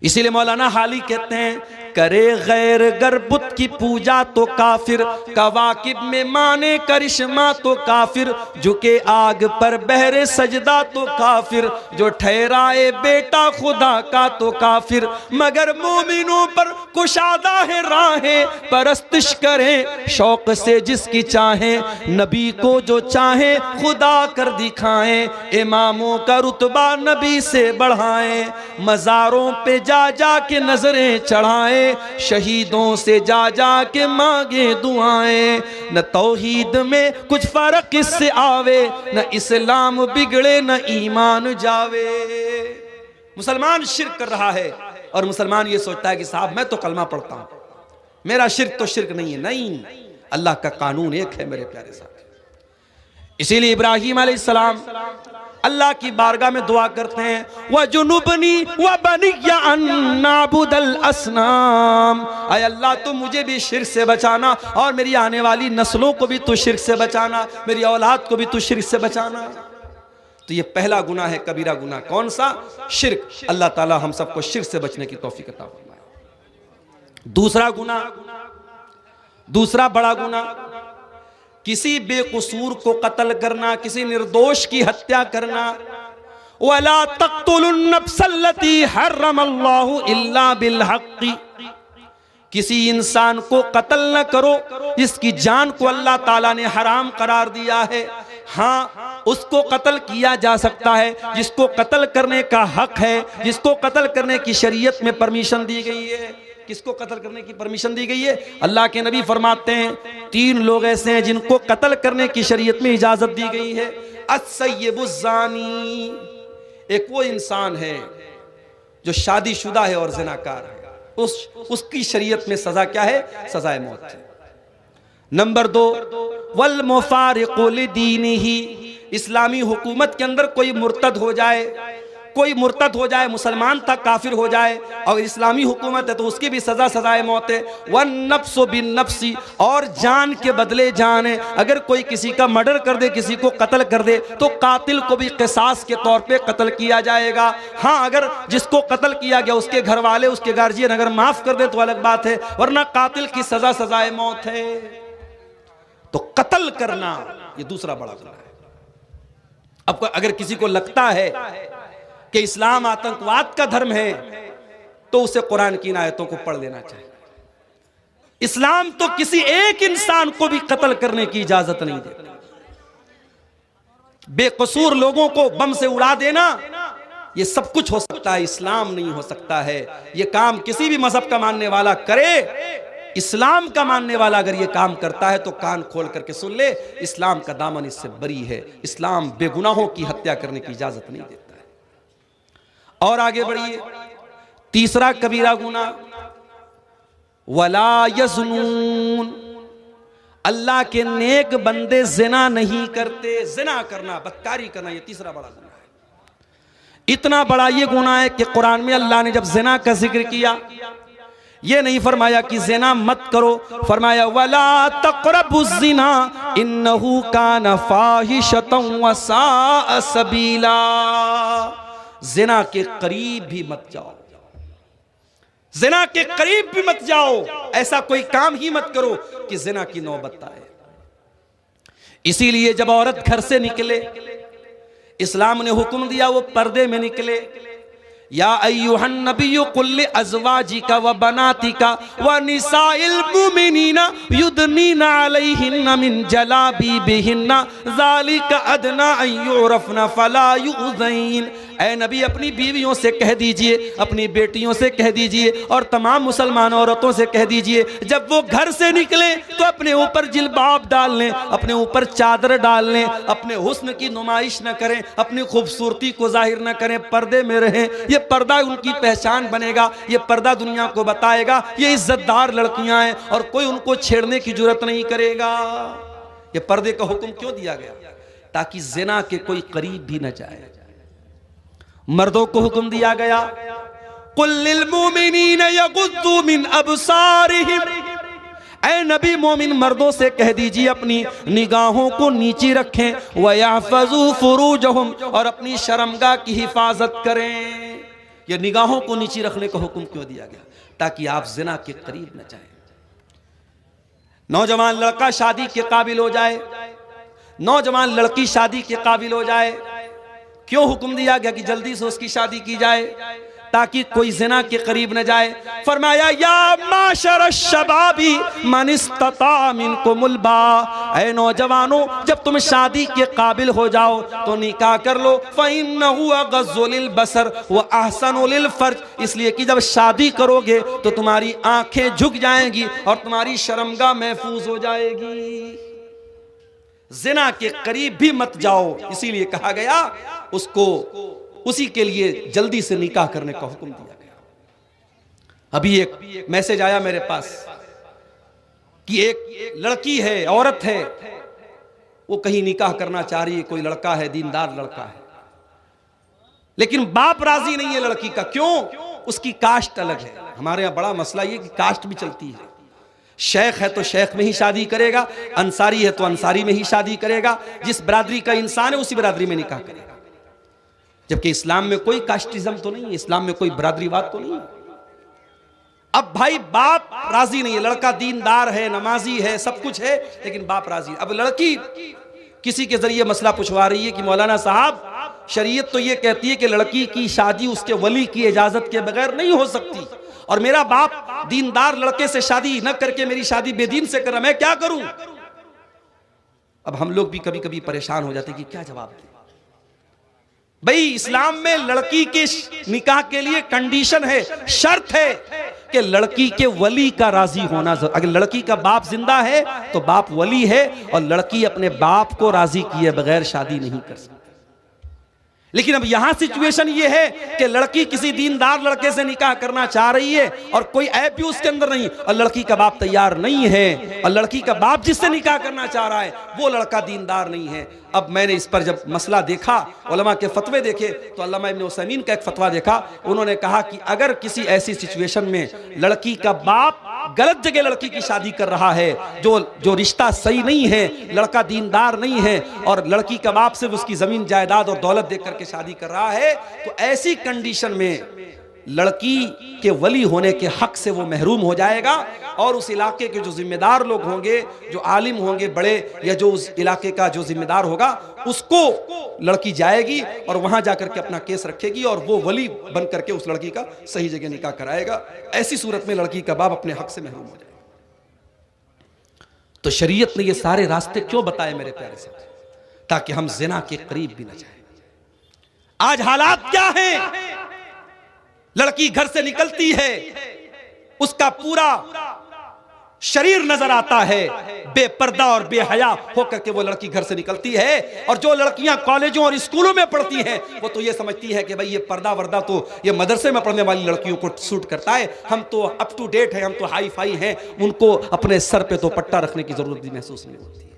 इसीलिए मौलाना हाली कहते हैं करे गैर गर बुत की पूजा तो काफिर, कवाकिब में माने करिश्मा तो काफिर, झुके आग पर बहरे सजदा तो काफिर, जो ठहराए बेटा खुदा का तो काफिर, मगर मोमिनों पर कुशादा है राहें, परस्तिश करें शौक से जिसकी चाहें, नबी को जो चाहे खुदा कर दिखाएं, इमामों का रुतबा नबी से बढ़ाएं, मज़ारों पे जा जा के नजरें चढ़ाएं, शहीदों से जा जा के मांगे दुआएं, न तौहीद में कुछ फर्क इससे आवे, न इस्लाम बिगड़े न ईमान जावे। मुसलमान शिर्क कर रहा है, और मुसलमान ये सोचता है कि साहब मैं तो कलमा पढ़ता हूं, मेरा शिर्क तो शिर्क नहीं है। नहीं, अल्लाह का कानून एक है मेरे प्यारे साथ। इसीलिए इब्राहीम अलैहिस्सलाम अल्लाह की बारगाह में दुआ करते हैं, व जुनुबनी व बनिया अन नाबुदल असनाम, ऐ अल्लाह तुम मुझे भी शिर्क से बचाना और मेरी आने वाली नस्लों को भी तू शिर्क से बचाना, मेरी औलाद को भी तू शिर्क से बचाना। तो ये पहला गुनाह है, कबीरा गुनाह। कौन सा? शिर्क। अल्लाह ताला हम सबको शिर्क से बचने की तौफीक अता फरमाए। दूसरा गुनाह, दूसरा बड़ा गुनाह, किसी बेकसूर को कत्ल करना, किसी निर्दोष की हत्या करना। वला तक़्तुलुन नफ्सल्लती हर्रमल्लाहु इल्ला बिल हक़्क़ि, किसी इंसान को कत्ल न करो जिसकी जान को अल्लाह ताला ने हराम करार दिया है। हाँ, उसको कत्ल किया जा सकता है जिसको कत्ल करने का हक है, जिसको कत्ल करने की शरीयत में परमिशन दी गई है। किसको कत्ल करने की परमिशन दी गई है? अल्लाह के नबी फरमाते हैं 3 लोग ऐसे हैं जिनको कत्ल करने की शरीयत में इजाजत दी गई है। अस्सय्यिबुज़्ज़ानी, एक वो इंसान है जो शादीशुदा है और ज़िनाकार है, उसकी शरीयत में सजा क्या है? सजाए मौत है। नंबर 2, वल मुफारिक़ु लिदीनिही, इस्लामी हुकूमत के अंदर कोई मुर्तद हो जाए, कोई मुर्तद हो जाए, मुसलमान था काफिर हो जाए और इस्लामी हुकूमत है तो उसकी भी सजा सजाए मौत है। वन नफ्सु बिन नफ्सी, और जान के बदले जान है। अगर कोई किसी का मर्डर कर दे, किसी को कत्ल कर दे तो कातिल को भी क़िसास के तौर पे कत्ल किया जाएगा। हाँ, अगर जिसको कत्ल किया गया उसके घर वाले, उसके गार्जियन अगर माफ कर दे तो अलग बात है, वरना कातिल की सजा सजाए मौत है। तो कत्ल करना ये दूसरा बड़ा गुनाह है। अब अगर किसी को लगता है कि इस्लाम आतंकवाद का धर्म है तो उसे कुरान की इन आयतों को पढ़ लेना चाहिए। इस्लाम तो किसी एक इंसान को भी कत्ल करने की इजाजत नहीं देता। बेकसूर लोगों को बम से उड़ा देना ये सब कुछ हो सकता है, इस्लाम नहीं हो सकता है। ये काम किसी भी मजहब का मानने वाला करे, इस्लाम का मानने वाला अगर ये काम करता है तो कान खोल करके सुन ले, इस्लाम का दामन इससे बरी है। इस्लाम बेगुनाहों की हत्या करने की इजाजत नहीं देता है। और आगे बढ़िए, तीसरा कबीरा गुनाह, वला यज़्नून, अल्लाह के नेक बंदे जिना नहीं करते। जिना करना, बदकारी करना, ये तीसरा बड़ा गुनाह है। इतना बड़ा ये गुनाह है कि कुरान में अल्लाह ने जब जिना का जिक्र किया, ये नहीं फरमाया कि जिना मत करो, फरमाया वला तक़रबुज़्ज़िना इन्नहु कान फ़ाहिशतन व साअ सबीला, जिना के करीब भी मत जाओ, जिना के करीब भी मत जाओ, ऐसा कोई काम ही मत करो कि जिना की नौबत आए। इसीलिए जब औरत घर से निकले, इस्लाम ने हुक्म दिया वो पर्दे में निकले। या अय्युहन नबिय्यु कुल्लि अज़वाजिका व बनातिका व निसाइल मुमिनीना युदनीना अलैहिन्ना मिन जलाबीबिहिन्ना ज़ालिका अदना अन युरफ़ना फला युज़ैन। ऐ नबी, अपनी बीवियों से कह दीजिए, अपनी बेटियों से कह दीजिए और तमाम मुसलमान औरतों से कह दीजिए, जब वो घर से निकले तो अपने ऊपर जिल्बाब डाल लें, अपने ऊपर चादर डाल लें, अपने हुस्न की नुमाइश न करें, अपनी खूबसूरती को जाहिर न करें, पर्दे में रहें। ये पर्दा उनकी पहचान बनेगा, ये पर्दा दुनिया को बताएगा ये इज्जतदार लड़कियां हैं और कोई उनको छेड़ने की जरूरत नहीं करेगा। ये पर्दे का हुक्म क्यों दिया गया? ताकि ज़िना के कोई करीब भी न जाए। मर्दों को हुक्म दिया गया, कुल लिल मुमिनीना यगुद्दू मिन अबसारिहिम, ऐ नबी मोमिन मर्दों से कह दीजिए अपनी निगाहों को नीचे रखें, व यहफ़ज़ू फ़ुरूजहुम, और अपनी शर्मगाह की हिफाजत करें। ये निगाहों को नीचे रखने का हुक्म क्यों दिया गया? ताकि आप ज़िना के करीब न जाएं। नौजवान लड़का शादी के काबिल हो जाए, नौजवान लड़की शादी के काबिल हो जाए, क्यों हुक्म दिया गया कि जल्दी से उसकी शादी की जाए ताकि कोई ज़िना के करीब न जाए? फरमाया या माशर शबाबी मन इस्तता मिनकुमुल बा, ऐ नौजवानों जब तुम शादी के काबिल हो जाओ तो निकाह कर लो। फ़इन्नहु अग़ज़्ज़ु लिल बसर व अहसनु लिल फ़र्ज, इसलिए कि जब शादी करोगे तो तुम्हारी आंखें झुक जाएंगी और तुम्हारी शर्मगाह महफूज हो जाएगी। ज़िना के करीब भी मत जाओ, इसीलिए कहा गया उसको, उसी के लिए जल्दी से निकाह करने का हुक्म दिया गया। अभी एक मैसेज आया मेरे पास कि एक लड़की है, औरत है, वो कहीं निकाह करना चाह रही है, कोई लड़का है, दीनदार लड़का है, लेकिन बाप राजी नहीं है लड़की का। क्यों? उसकी कास्ट अलग है। हमारे यहाँ बड़ा मसला ये कि कास्ट भी चलती है। शेख है तो शेख में ही शादी करेगा, अंसारी है तो अंसारी में ही शादी करेगा, जिस बरादरी का इंसान है उसी बरादरी में निकाह करेगा। जबकि इस्लाम में कोई कास्टिज्म तो नहीं है, इस्लाम में कोई बरादरीवाद तो नहीं है। अब भाई बाप राजी नहीं है, लड़का दीनदार है, नमाजी है, सब कुछ है, लेकिन बाप राजी है। अब लड़की किसी के जरिए मसला पूछवा रही है कि मौलाना साहब, शरीयत तो ये कहती है कि लड़की की शादी उसके वली की इजाजत के बगैर नहीं हो सकती, और मेरा बाप दीनदार लड़के से शादी न करके मेरी शादी बेदीन से कर रहा, मैं क्या करूं? अब हम लोग भी कभी कभी परेशान हो जाते कि क्या जवाब दें। भाई इस्लाम में लड़की के निकाह के लिए कंडीशन है, शर्त है कि लड़की के वली का राजी होना। अगर लड़की का बाप जिंदा है तो बाप वली है, और लड़की अपने बाप को राजी किए बगैर शादी नहीं कर सकती। लेकिन अब यहां सिचुएशन ये है कि लड़की किसी दीनदार लड़के से निकाह करना चाह रही है और कोई ऐप भी उसके अंदर नहीं, और लड़की का बाप तैयार नहीं है, और लड़की का बाप जिससे निकाह करना चाह रहा है वो लड़का दीनदार नहीं है। अब मैंने इस पर जब मसला देखा, उलमा के फतवे देखे, तो अल्लामा इब्न उसैमीन का एक फतवा देखा। उन्होंने कहा कि अगर किसी ऐसी सिचुएशन में लड़की का बाप गलत जगह लड़की की शादी कर रहा है, जो रिश्ता सही नहीं है, लड़का दीनदार नहीं है, और लड़की का बाप सिर्फ उसकी जमीन जायदाद और दौलत देख करके शादी कर रहा है, तो ऐसी कंडीशन में लड़की के वली होने के हक से वो महरूम हो जाएगा, और उस इलाके के जो जिम्मेदार लोग होंगे, जो आलिम होंगे बड़े, या जो उस इलाके का जो जिम्मेदार होगा, उसको लड़की जाएगी और वहां जाकर के अपना केस रखेगी, और वो वली बन करके उस लड़की का सही जगह निकाह कराएगा। ऐसी सूरत में लड़की का बाप अपने हक से महरूम हो जाएगा। तो शरीयत ने ये सारे रास्ते क्यों बताए मेरे प्यारे साहब? ताकि हम जिना के करीब भी न जाए। आज हालात क्या हैं? लड़की घर से निकलती है, उसका पूरा शरीर नजर आता है, बेपर्दा और बेहया होकर के वो लड़की घर से निकलती है। और जो लड़कियां कॉलेजों और स्कूलों में पढ़ती हैं, वो तो ये समझती है कि भाई ये पर्दा वर्दा तो ये मदरसे में पढ़ने वाली लड़कियों को सूट करता है, हम तो अप टू डेट है, हम तो हाई फाई हैं, उनको अपने सर पे तो पट्टा रखने की जरूरत भी महसूस नहीं होती है।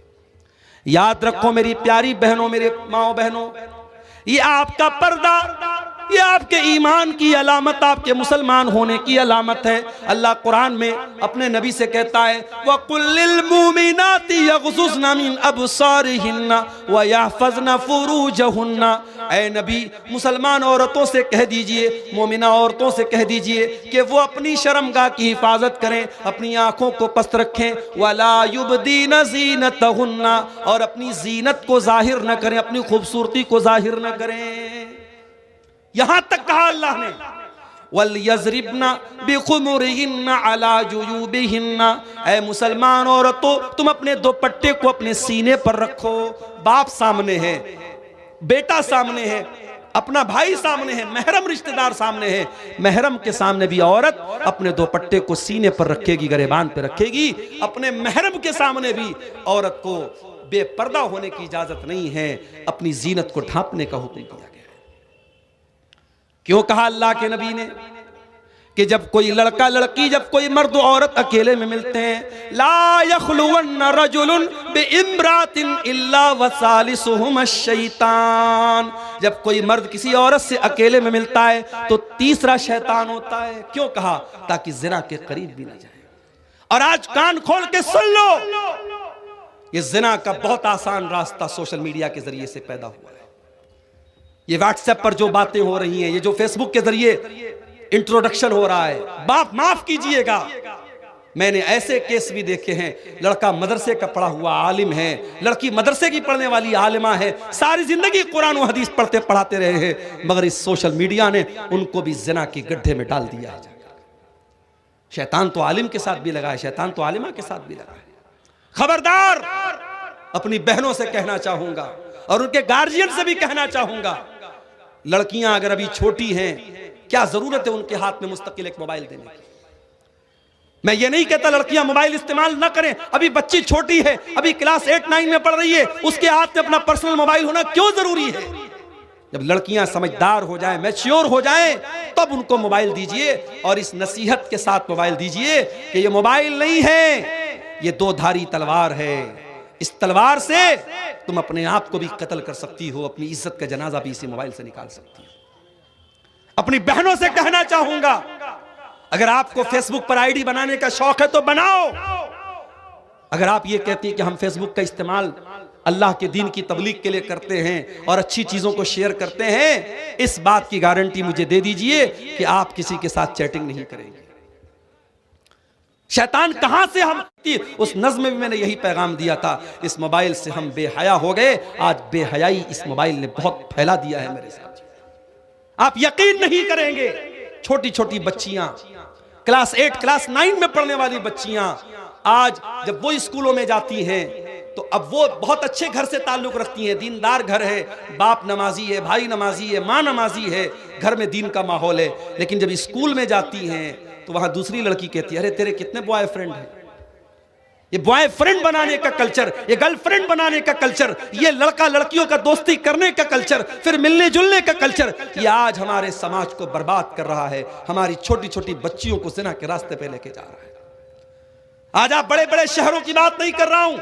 याद रखो मेरी प्यारी बहनों, मेरे माओ बहनों, ये आपका पर्दा, ये आपके ईमान की अलामत, आपके मुसलमान होने की अलामत है। अल्लाह कुरान में अपने नबी से कहता है, वकुल्लिल मुमिनाति यग़ज़ुज़्न मिन अब्सारिहिन्ना व यहफ़ज़्न फ़ुरूजहुन्ना। ऐ नबी, मुसलमान औरतों से कह दीजिए, मोमिना औरतों से कह दीजिए कि वो अपनी शर्मगाह की हिफाजत करें, अपनी आंखों को पस्त रखें, वला युबदीन ज़ीनतहुन्ना, और अपनी जीनत को जाहिर न करें, अपनी खूबसूरती को जाहिर न करें। यहां तक कहा अल्लाह ने, वल यज़रिबना बिखुमुरिहिन्ना अला जुयूबिहिन्ना। ऐ मुसलमान औरतों, तुम अपने दुपट्टे को अपने सीने पर रखो। बाप सामने है, बेटा सामने है, अपना भाई सामने है, महरम रिश्तेदार सामने है, महरम के सामने भी औरत अपने दुपट्टे को सीने पर रखेगी, गरेबान पे रखेगी। अपने महरम के सामने भी औरत को बेपर्दा होने की इजाजत नहीं है, अपनी जीनत को ढांपने का हुक्म दिया गया। क्यों कहा अल्लाह के नबी ने कि जब कोई लड़का लड़की, जब कोई मर्द औरत अकेले में मिलते हैं, ला यख़्लुवन्न रजुलुन बिइम्रातिन इल्ला वसालिसुहुम अश-शैतान। जब कोई मर्द किसी औरत से अकेले में मिलता है तो तीसरा शैतान होता है। क्यों कहा? ताकि जिना के करीब भी न जाए। और आज कान खोल के सुन लो, ये जिना का बहुत आसान रास्ता सोशल मीडिया के जरिए से पैदा हुआ है। ये व्हाट्सएप पर जो बातें हो रही हैं, ये जो फेसबुक के जरिए इंट्रोडक्शन हो रहा है, बाप माफ कीजिएगा, मैंने ऐसे केस भी देखे हैं। लड़का मदरसे का पढ़ा हुआ आलिम है, लड़की मदरसे की पढ़ने वाली आलिमा है, सारी जिंदगी कुरान और हदीस पढ़ते पढ़ाते रहे हैं, मगर इस सोशल मीडिया ने उनको भी जिना के गड्ढे में डाल दिया है। शैतान तो आलिम के साथ भी लगा है, शैतान तो आलिमा के साथ भी लगा है। खबरदार, अपनी बहनों से कहना चाहूंगा और उनके गार्जियन से भी कहना चाहूंगा, लड़कियां अगर अभी छोटी हैं, क्या जरूरत है उनके हाथ में मुस्तकिल एक मोबाइल देने की? मैं ये नहीं कहता लड़कियां मोबाइल इस्तेमाल ना करें, अभी बच्ची छोटी है, अभी क्लास 8-9 में पढ़ रही है, उसके हाथ में अपना पर्सनल मोबाइल होना क्यों जरूरी है? जब लड़कियां समझदार हो जाएं, मैच्योर हो जाएं, तब उनको मोबाइल दीजिए, और इस नसीहत के साथ मोबाइल दीजिए कि ये मोबाइल नहीं है, ये दो धारी तलवार है। इस तलवार से तुम अपने आप को भी कत्ल कर सकती हो, अपनी इज्जत का जनाजा भी इसी मोबाइल से निकाल सकती हो। अपनी बहनों से कहना चाहूंगा, अगर आपको फेसबुक पर आईडी बनाने का शौक है तो बनाओ। अगर आप ये कहती हैं कि हम फेसबुक का इस्तेमाल अल्लाह के दीन की तबलीग के लिए करते हैं और अच्छी चीजों को शेयर करते हैं, इस बात की गारंटी मुझे दे दीजिए कि आप किसी के साथ चैटिंग नहीं करेंगे। शैतान कहां से हम, उस नज़्म में भी मैंने यही पैगाम दिया था, इस मोबाइल से हम बेहया हो गए। आज बेहयाई इस मोबाइल ने बहुत फैला दिया है मेरे साथ। आप यकीन नहीं करेंगे, छोटी छोटी बच्चियां, क्लास 8 क्लास 9 में पढ़ने वाली बच्चियां, आज जब वो स्कूलों में जाती हैं तो अब वो बहुत अच्छे घर से ताल्लुक रखती हैं, दीनदार घर है, बाप नमाजी है, भाई नमाजी है, माँ नमाजी है, घर में दीन का माहौल है। लेकिन जब स्कूल में जाती हैं तो वहां दूसरी लड़की कहती है, अरे तेरे कितने बॉयफ्रेंड हैं। ये बॉयफ्रेंड बनाने का कल्चर, ये गर्लफ्रेंड बनाने का कल्चर, ये लड़का लड़कियों का दोस्ती करने का कल्चर, फिर मिलने जुलने का कल्चर, ये आज हमारे समाज को बर्बाद कर रहा है, हमारी छोटी छोटी बच्चियों को ज़िना के रास्ते पे लेके जा रहा है। आज आप बड़े बड़े शहरों की बात नहीं कर रहा हूं,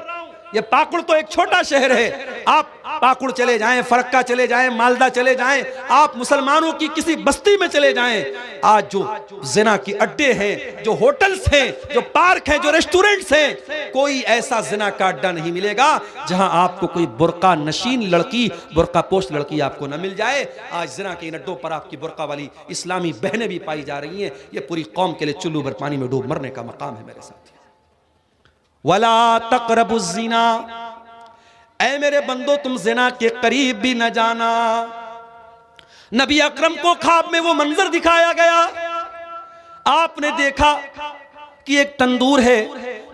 ये पाकुड़ तो एक छोटा शहर है। आप पाकुड़ चले जाएं, फरक्का चले जाएं, मालदा चले जाएं, आप मुसलमानों की किसी बस्ती में चले जाएं, आज जो जिना की अड्डे हैं, जो होटल्स हैं, जो पार्क हैं, जो रेस्टोरेंट्स हैं, कोई ऐसा जिना का अड्डा नहीं मिलेगा जहां आपको कोई बुर्का नशीन लड़की, बुर्का पोस्ट लड़की आपको न मिल जाए। आज जिना के इन अड्डों पर आपकी बुर्का वाली इस्लामी बहनें भी पाई जा रही हैं। ये पूरी कौम के लिए चुल्लू भर पानी में डूब मरने का मकाम है मेरे साथ। वला तक़रबुज़्ज़िना, ऐ मेरे बंदो तुम ज़िना के करीब भी न जाना। नबी अकरम को ख्वाब में वो मंजर दिखाया गया, आपने देखा कि एक तंदूर है,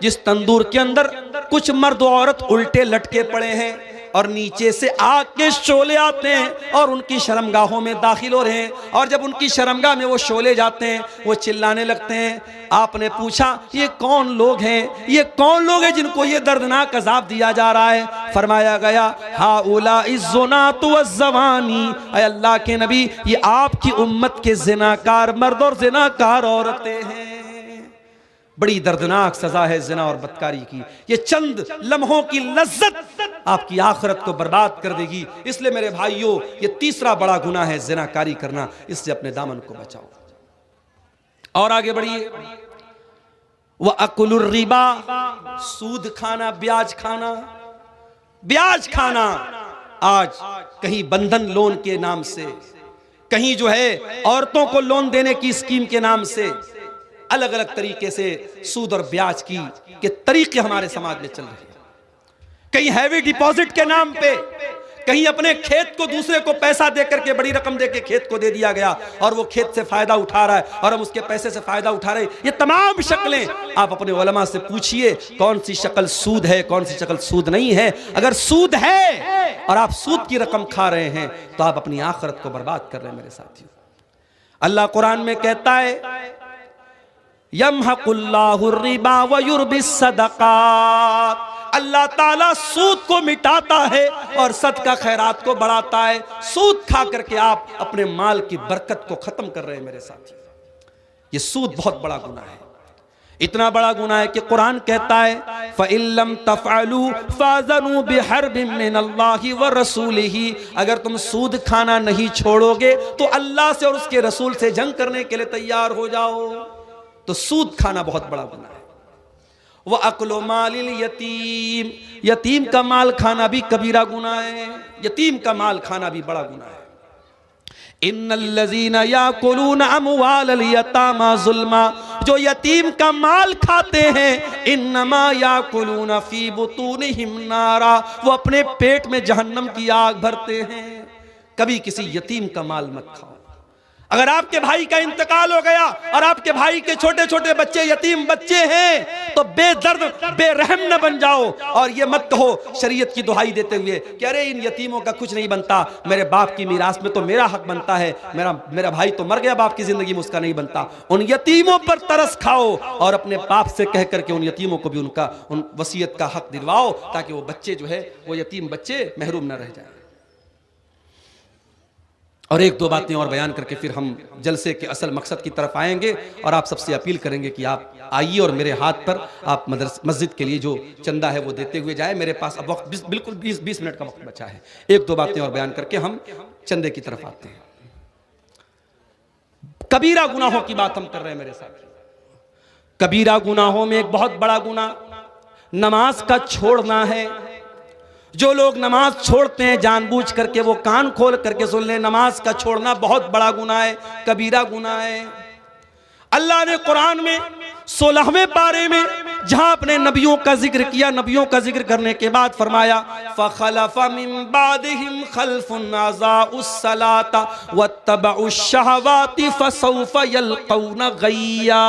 जिस तंदूर के अंदर कुछ मर्द औरत उल्टे लटके पड़े हैं और नीचे से आग के शोले आते हैं और उनकी शर्मगाहों में दाखिल हो रहे हैं, और जब उनकी शर्मगाह में वो शोले जाते हैं वो चिल्लाने लगते हैं। आपने पूछा ये कौन लोग हैं, ये कौन लोग हैं जिनको ये दर्दनाक अजाब दिया जा रहा है? फरमाया गया हाउलाइ ज़ुनातु वज़्ज़वानी, ऐ अल्लाह के नबी ये आपकी उम्मत के ज़िनाकार मर्द और ज़िनाकार औरतें हैं। बड़ी दर्दनाक सजा है जिना और बदकारी की। ये चंद लम्हों की लज्जत आपकी आखिरत को बर्बाद कर देगी। इसलिए मेरे भाइयों, ये तीसरा बड़ा गुनाह है जिनाकारी करना, इससे अपने दामन को बचाओ। और आगे बढ़िए, वह अकुलुर रिबा, सूद खाना, ब्याज खाना। ब्याज खाना आज कहीं बंधन लोन के नाम से, कहीं जो है औरतों को लोन देने की स्कीम के नाम से, अलग अलग तरीके से सूद और ब्याज के तरीके हमारे समाज में चल रहे हैं। कहीं हैवी डिपॉजिट के नाम पे, कहीं अपने खेत को दूसरे को पैसा दे करके, बड़ी रकम दे के खेत को दे दिया गया और वो खेत से फायदा उठा रहा है और हम उसके पैसे से फायदा उठा रहे हैं। ये तमाम शक्लें आप अपने उलमा से पूछिए कौन सी शक्ल सूद है, कौन सी शक्ल सूद नहीं है। अगर सूद है और आप सूद की रकम खा रहे हैं तो आप अपनी आखिरत को बर्बाद कर रहे हैं मेरे साथियों। अल्लाह कुरान में कहता है यमहकुल्लाहु रिबा व युर्बिस सदक़ात, अल्लाह ताला सूद को मिटाता है और सदका खैरात को बढ़ाता है। सूद खा करके आप अपने माल की बरकत को खत्म कर रहे हैं मेरे साथी। ये सूद बहुत बड़ा गुनाह है, इतना बड़ा गुनाह है कि कुरान कहता है फ़इल्लम तफ़अलू फ़ाज़नू बिहर्बिम मिनल्लाहि व रसूलिही, अगर तुम सूद खाना नहीं छोड़ोगे तो अल्लाह से और उसके रसूल से जंग करने के लिए तैयार हो जाओ। तो सूद खाना बहुत बड़ा गुनाह है। वह अक्लो मालिल यतीम, यतीम का माल खाना भी कबीरा गुनाह है, यतीम का माल खाना भी बड़ा गुनाह है। इन्नल्लज़ीना याकुलूना अमवालल यतामा ज़ुल्मा, जो यतीम का माल खाते हैं इन्नमा याकुलूना फी बुतूनिहिम नारा, वो अपने पेट में जहन्नम की आग भरते हैं। कभी किसी यतीम का माल मत खाओ। अगर आपके भाई का इंतकाल हो गया और आपके भाई के छोटे छोटे बच्चे यतीम बच्चे हैं तो बेदर्द बेरहम न बन जाओ और ये मत कहो शरीयत की दुहाई देते हुए कि अरे इन यतीमों का कुछ नहीं बनता, मेरे बाप की मीरास में तो मेरा हक बनता है, मेरा भाई तो मर गया, बाप की जिंदगी में उसका नहीं बनता। उन यतीमों पर तरस खाओ और अपने बाप से कह करके उन यतीमों को भी उन वसीयत का हक दिलवाओ ताकि वो बच्चे जो है वो यतीम बच्चे महरूम न रह जाए। और एक दो बातें और बयान करके फिर हम जलसे के असल मकसद की तरफ आएंगे और आप सबसे अपील करेंगे कि आप आइए और मेरे हाथ पर आप मस्जिद के लिए जो चंदा है वो देते हुए जाए। मेरे पास अब वक्त बिल्कुल 20 मिनट का वक्त बचा है। एक दो बातें और बयान करके हम चंदे की तरफ आते हैं। कबीरा गुनाहों की बात हम कर रहे हैं मेरे साथ। कबीरा गुनाहों में एक बहुत बड़ा गुनाह नमाज का छोड़ना है। जो लोग नमाज छोड़ते हैं जानबूझ करके, वो कान खोल करके सुन ले, नमाज का छोड़ना बहुत बड़ा गुनाह है, कबीरा गुनाह है। अल्लाह ने कुरान में 16वें पारे में जहां अपने नबियों का जिक्र किया, नबियों का जिक्र करने के बाद फरमाया फखलफा मिन बादिहिम खल्फुन अज़ाउस्सलाता वत्तबउश्शहवाति फसौफा यल्कौना गय्या।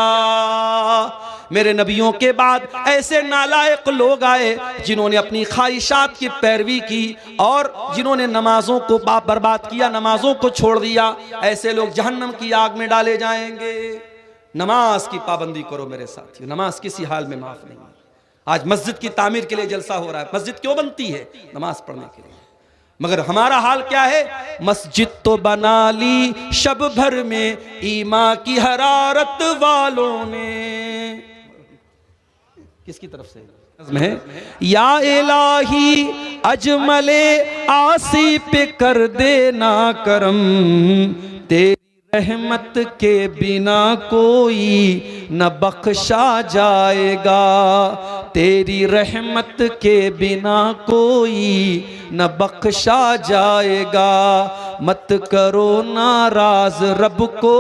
मेरे नबियों के बाद ऐसे नालायक लोग आए जिन्होंने अपनी ख्वाहिशात की पैरवी की और जिन्होंने नमाजों को बर्बाद किया, नमाजों को छोड़ दिया। ऐसे लोग जहन्नम की आग में डाले जाएंगे। नमाज की पाबंदी करो मेरे साथियों, नमाज किसी हाल में माफ नहीं है। आज मस्जिद की तामीर के लिए जलसा हो रहा है। मस्जिद क्यों बनती है? नमाज पढ़ने के लिए। मगर हमारा हाल क्या है? मस्जिद तो बना ली शब भर में ईमा की हरारत वालों ने। किसकी तरफ से है? या इलाही अजमले आसी पे कर देना करम, तेरी रहमत के बिना कोई न बख्शा जाएगा, तेरी रहमत के बिना कोई न बख्शा जाएगा। मत करो नाराज रब को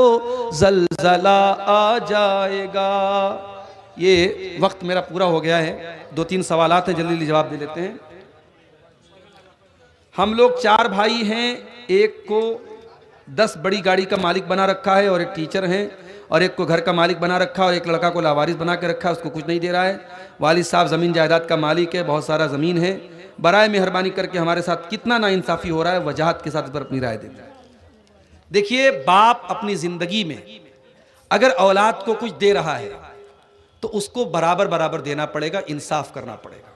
जलजला आ जाएगा। ये वक्त मेरा पूरा हो गया है। 2-3 सवालात हैं, जल्दी जवाब दे लेते हैं। हम लोग 4 भाई हैं। एक को 10 बड़ी गाड़ी का मालिक बना रखा है और एक टीचर हैं, और एक को घर का मालिक बना रखा है और एक लड़का को लावारिस बना के रखा है, उसको कुछ नहीं दे रहा है। वालिद साहब ज़मीन जायदाद का मालिक है, बहुत सारा ज़मीन है। बराए मेहरबानी करके हमारे साथ कितना नाइंसाफ़ी हो रहा है, वजाहत के साथ इस पर अपनी राय दें। देखिए, बाप अपनी ज़िंदगी में अगर औलाद को कुछ दे रहा है तो उसको बराबर बराबर देना पड़ेगा, इंसाफ करना पड़ेगा।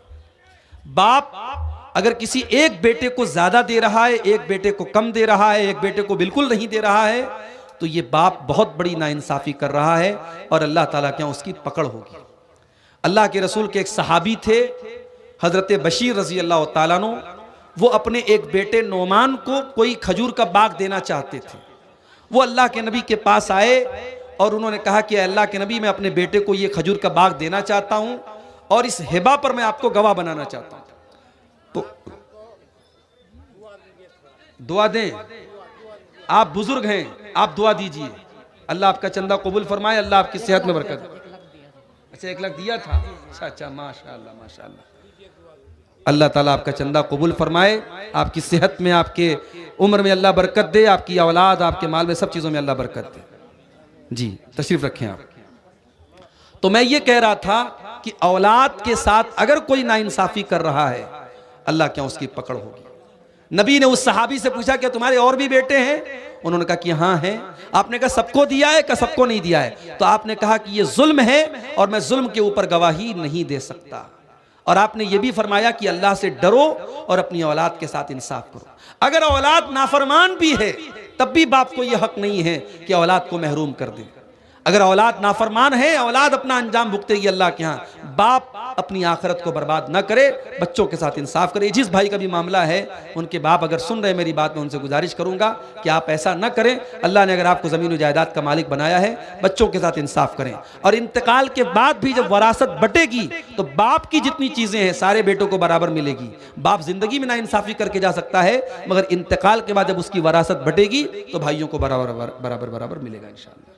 बाप अगर किसी एक बेटे को ज्यादा दे रहा है, एक बेटे को कम दे रहा है, एक बेटे को बिल्कुल नहीं दे रहा है, तो ये बाप बहुत बड़ी नाइंसाफी कर रहा है और अल्लाह ताला क्या उसकी पकड़ होगी। अल्लाह के रसूल के एक सहाबी थे हजरत बशीर रजी अल्लाह ताला अन्हु, वो अपने एक बेटे नोमान को कोई खजूर का बाग देना चाहते थे। वो अल्लाह के नबी के पास आए और उन्होंने कहा कि अल्लाह के नबी, मैं अपने बेटे को ये खजूर का बाग देना चाहता हूं और इस हिबा पर मैं आपको गवाह बनाना चाहता हूं, तो दुआ दें। आप बुजुर्ग हैं, आप दुआ दीजिए, अल्लाह आपका चंदा कबूल फरमाए, अल्लाह आपकी सेहत में बरकत दे। अच्छा, 1 लाख दिया था? अच्छा, माशाअल्लाह माशाअल्लाह। अल्लाह ताला आपका चंदा कबूल फरमाए, आपकी सेहत में, आपके उम्र में अल्लाह बरकत दे, आपकी औलाद, आपके माल में, सब चीज़ों में अल्लाह बरकत दे। जी, तशरीफ रखें आप। तो मैं ये कह रहा था कि औलाद के साथ अगर कोई नाइंसाफी कर रहा है, अल्लाह क्या उसकी पकड़ होगी। नबी ने उस सहाबी से पूछा कि तुम्हारे और भी बेटे हैं? उन्होंने कहा कि हाँ हैं। आपने कहा सबको दिया है? क्या सबको नहीं दिया है? तो आपने कहा कि ये जुल्म है और मैं जुल्म के ऊपर गवाही नहीं दे सकता। और आपने ये भी फरमाया कि अल्लाह से डरो और अपनी औलाद के साथ इंसाफ करो। अगर औलाद नाफरमान भी है तब भी बाप को यह हक नहीं है कि औलाद को महरूम कर दे। अगर औलाद नाफरमान है, औलाद अपना अंजाम भुगतेगी अल्लाह के यहाँ। बाप अपनी आखिरत को बर्बाद ना करे, बच्चों के साथ इंसाफ करे। जिस भाई का भी मामला है, उनके बाप अगर सुन रहे मेरी बात, मैं उनसे गुजारिश करूंगा कि आप ऐसा न करें। अल्लाह ने अगर आपको ज़मीन जायदाद का मालिक बनाया है, बच्चों के साथ इंसाफ करें। और इंतकाल के बाद भी जब वरासत बटेगी तो बाप की जितनी चीज़ें हैं सारे बेटों को बराबर मिलेगी। बाप जिंदगी में नाइंसाफी करके जा सकता है, मगर इंतकाल के बाद जब उसकी वरासत बटेगी तो भाइयों को बराबर बराबर बराबर मिलेगा इंशाअल्लाह।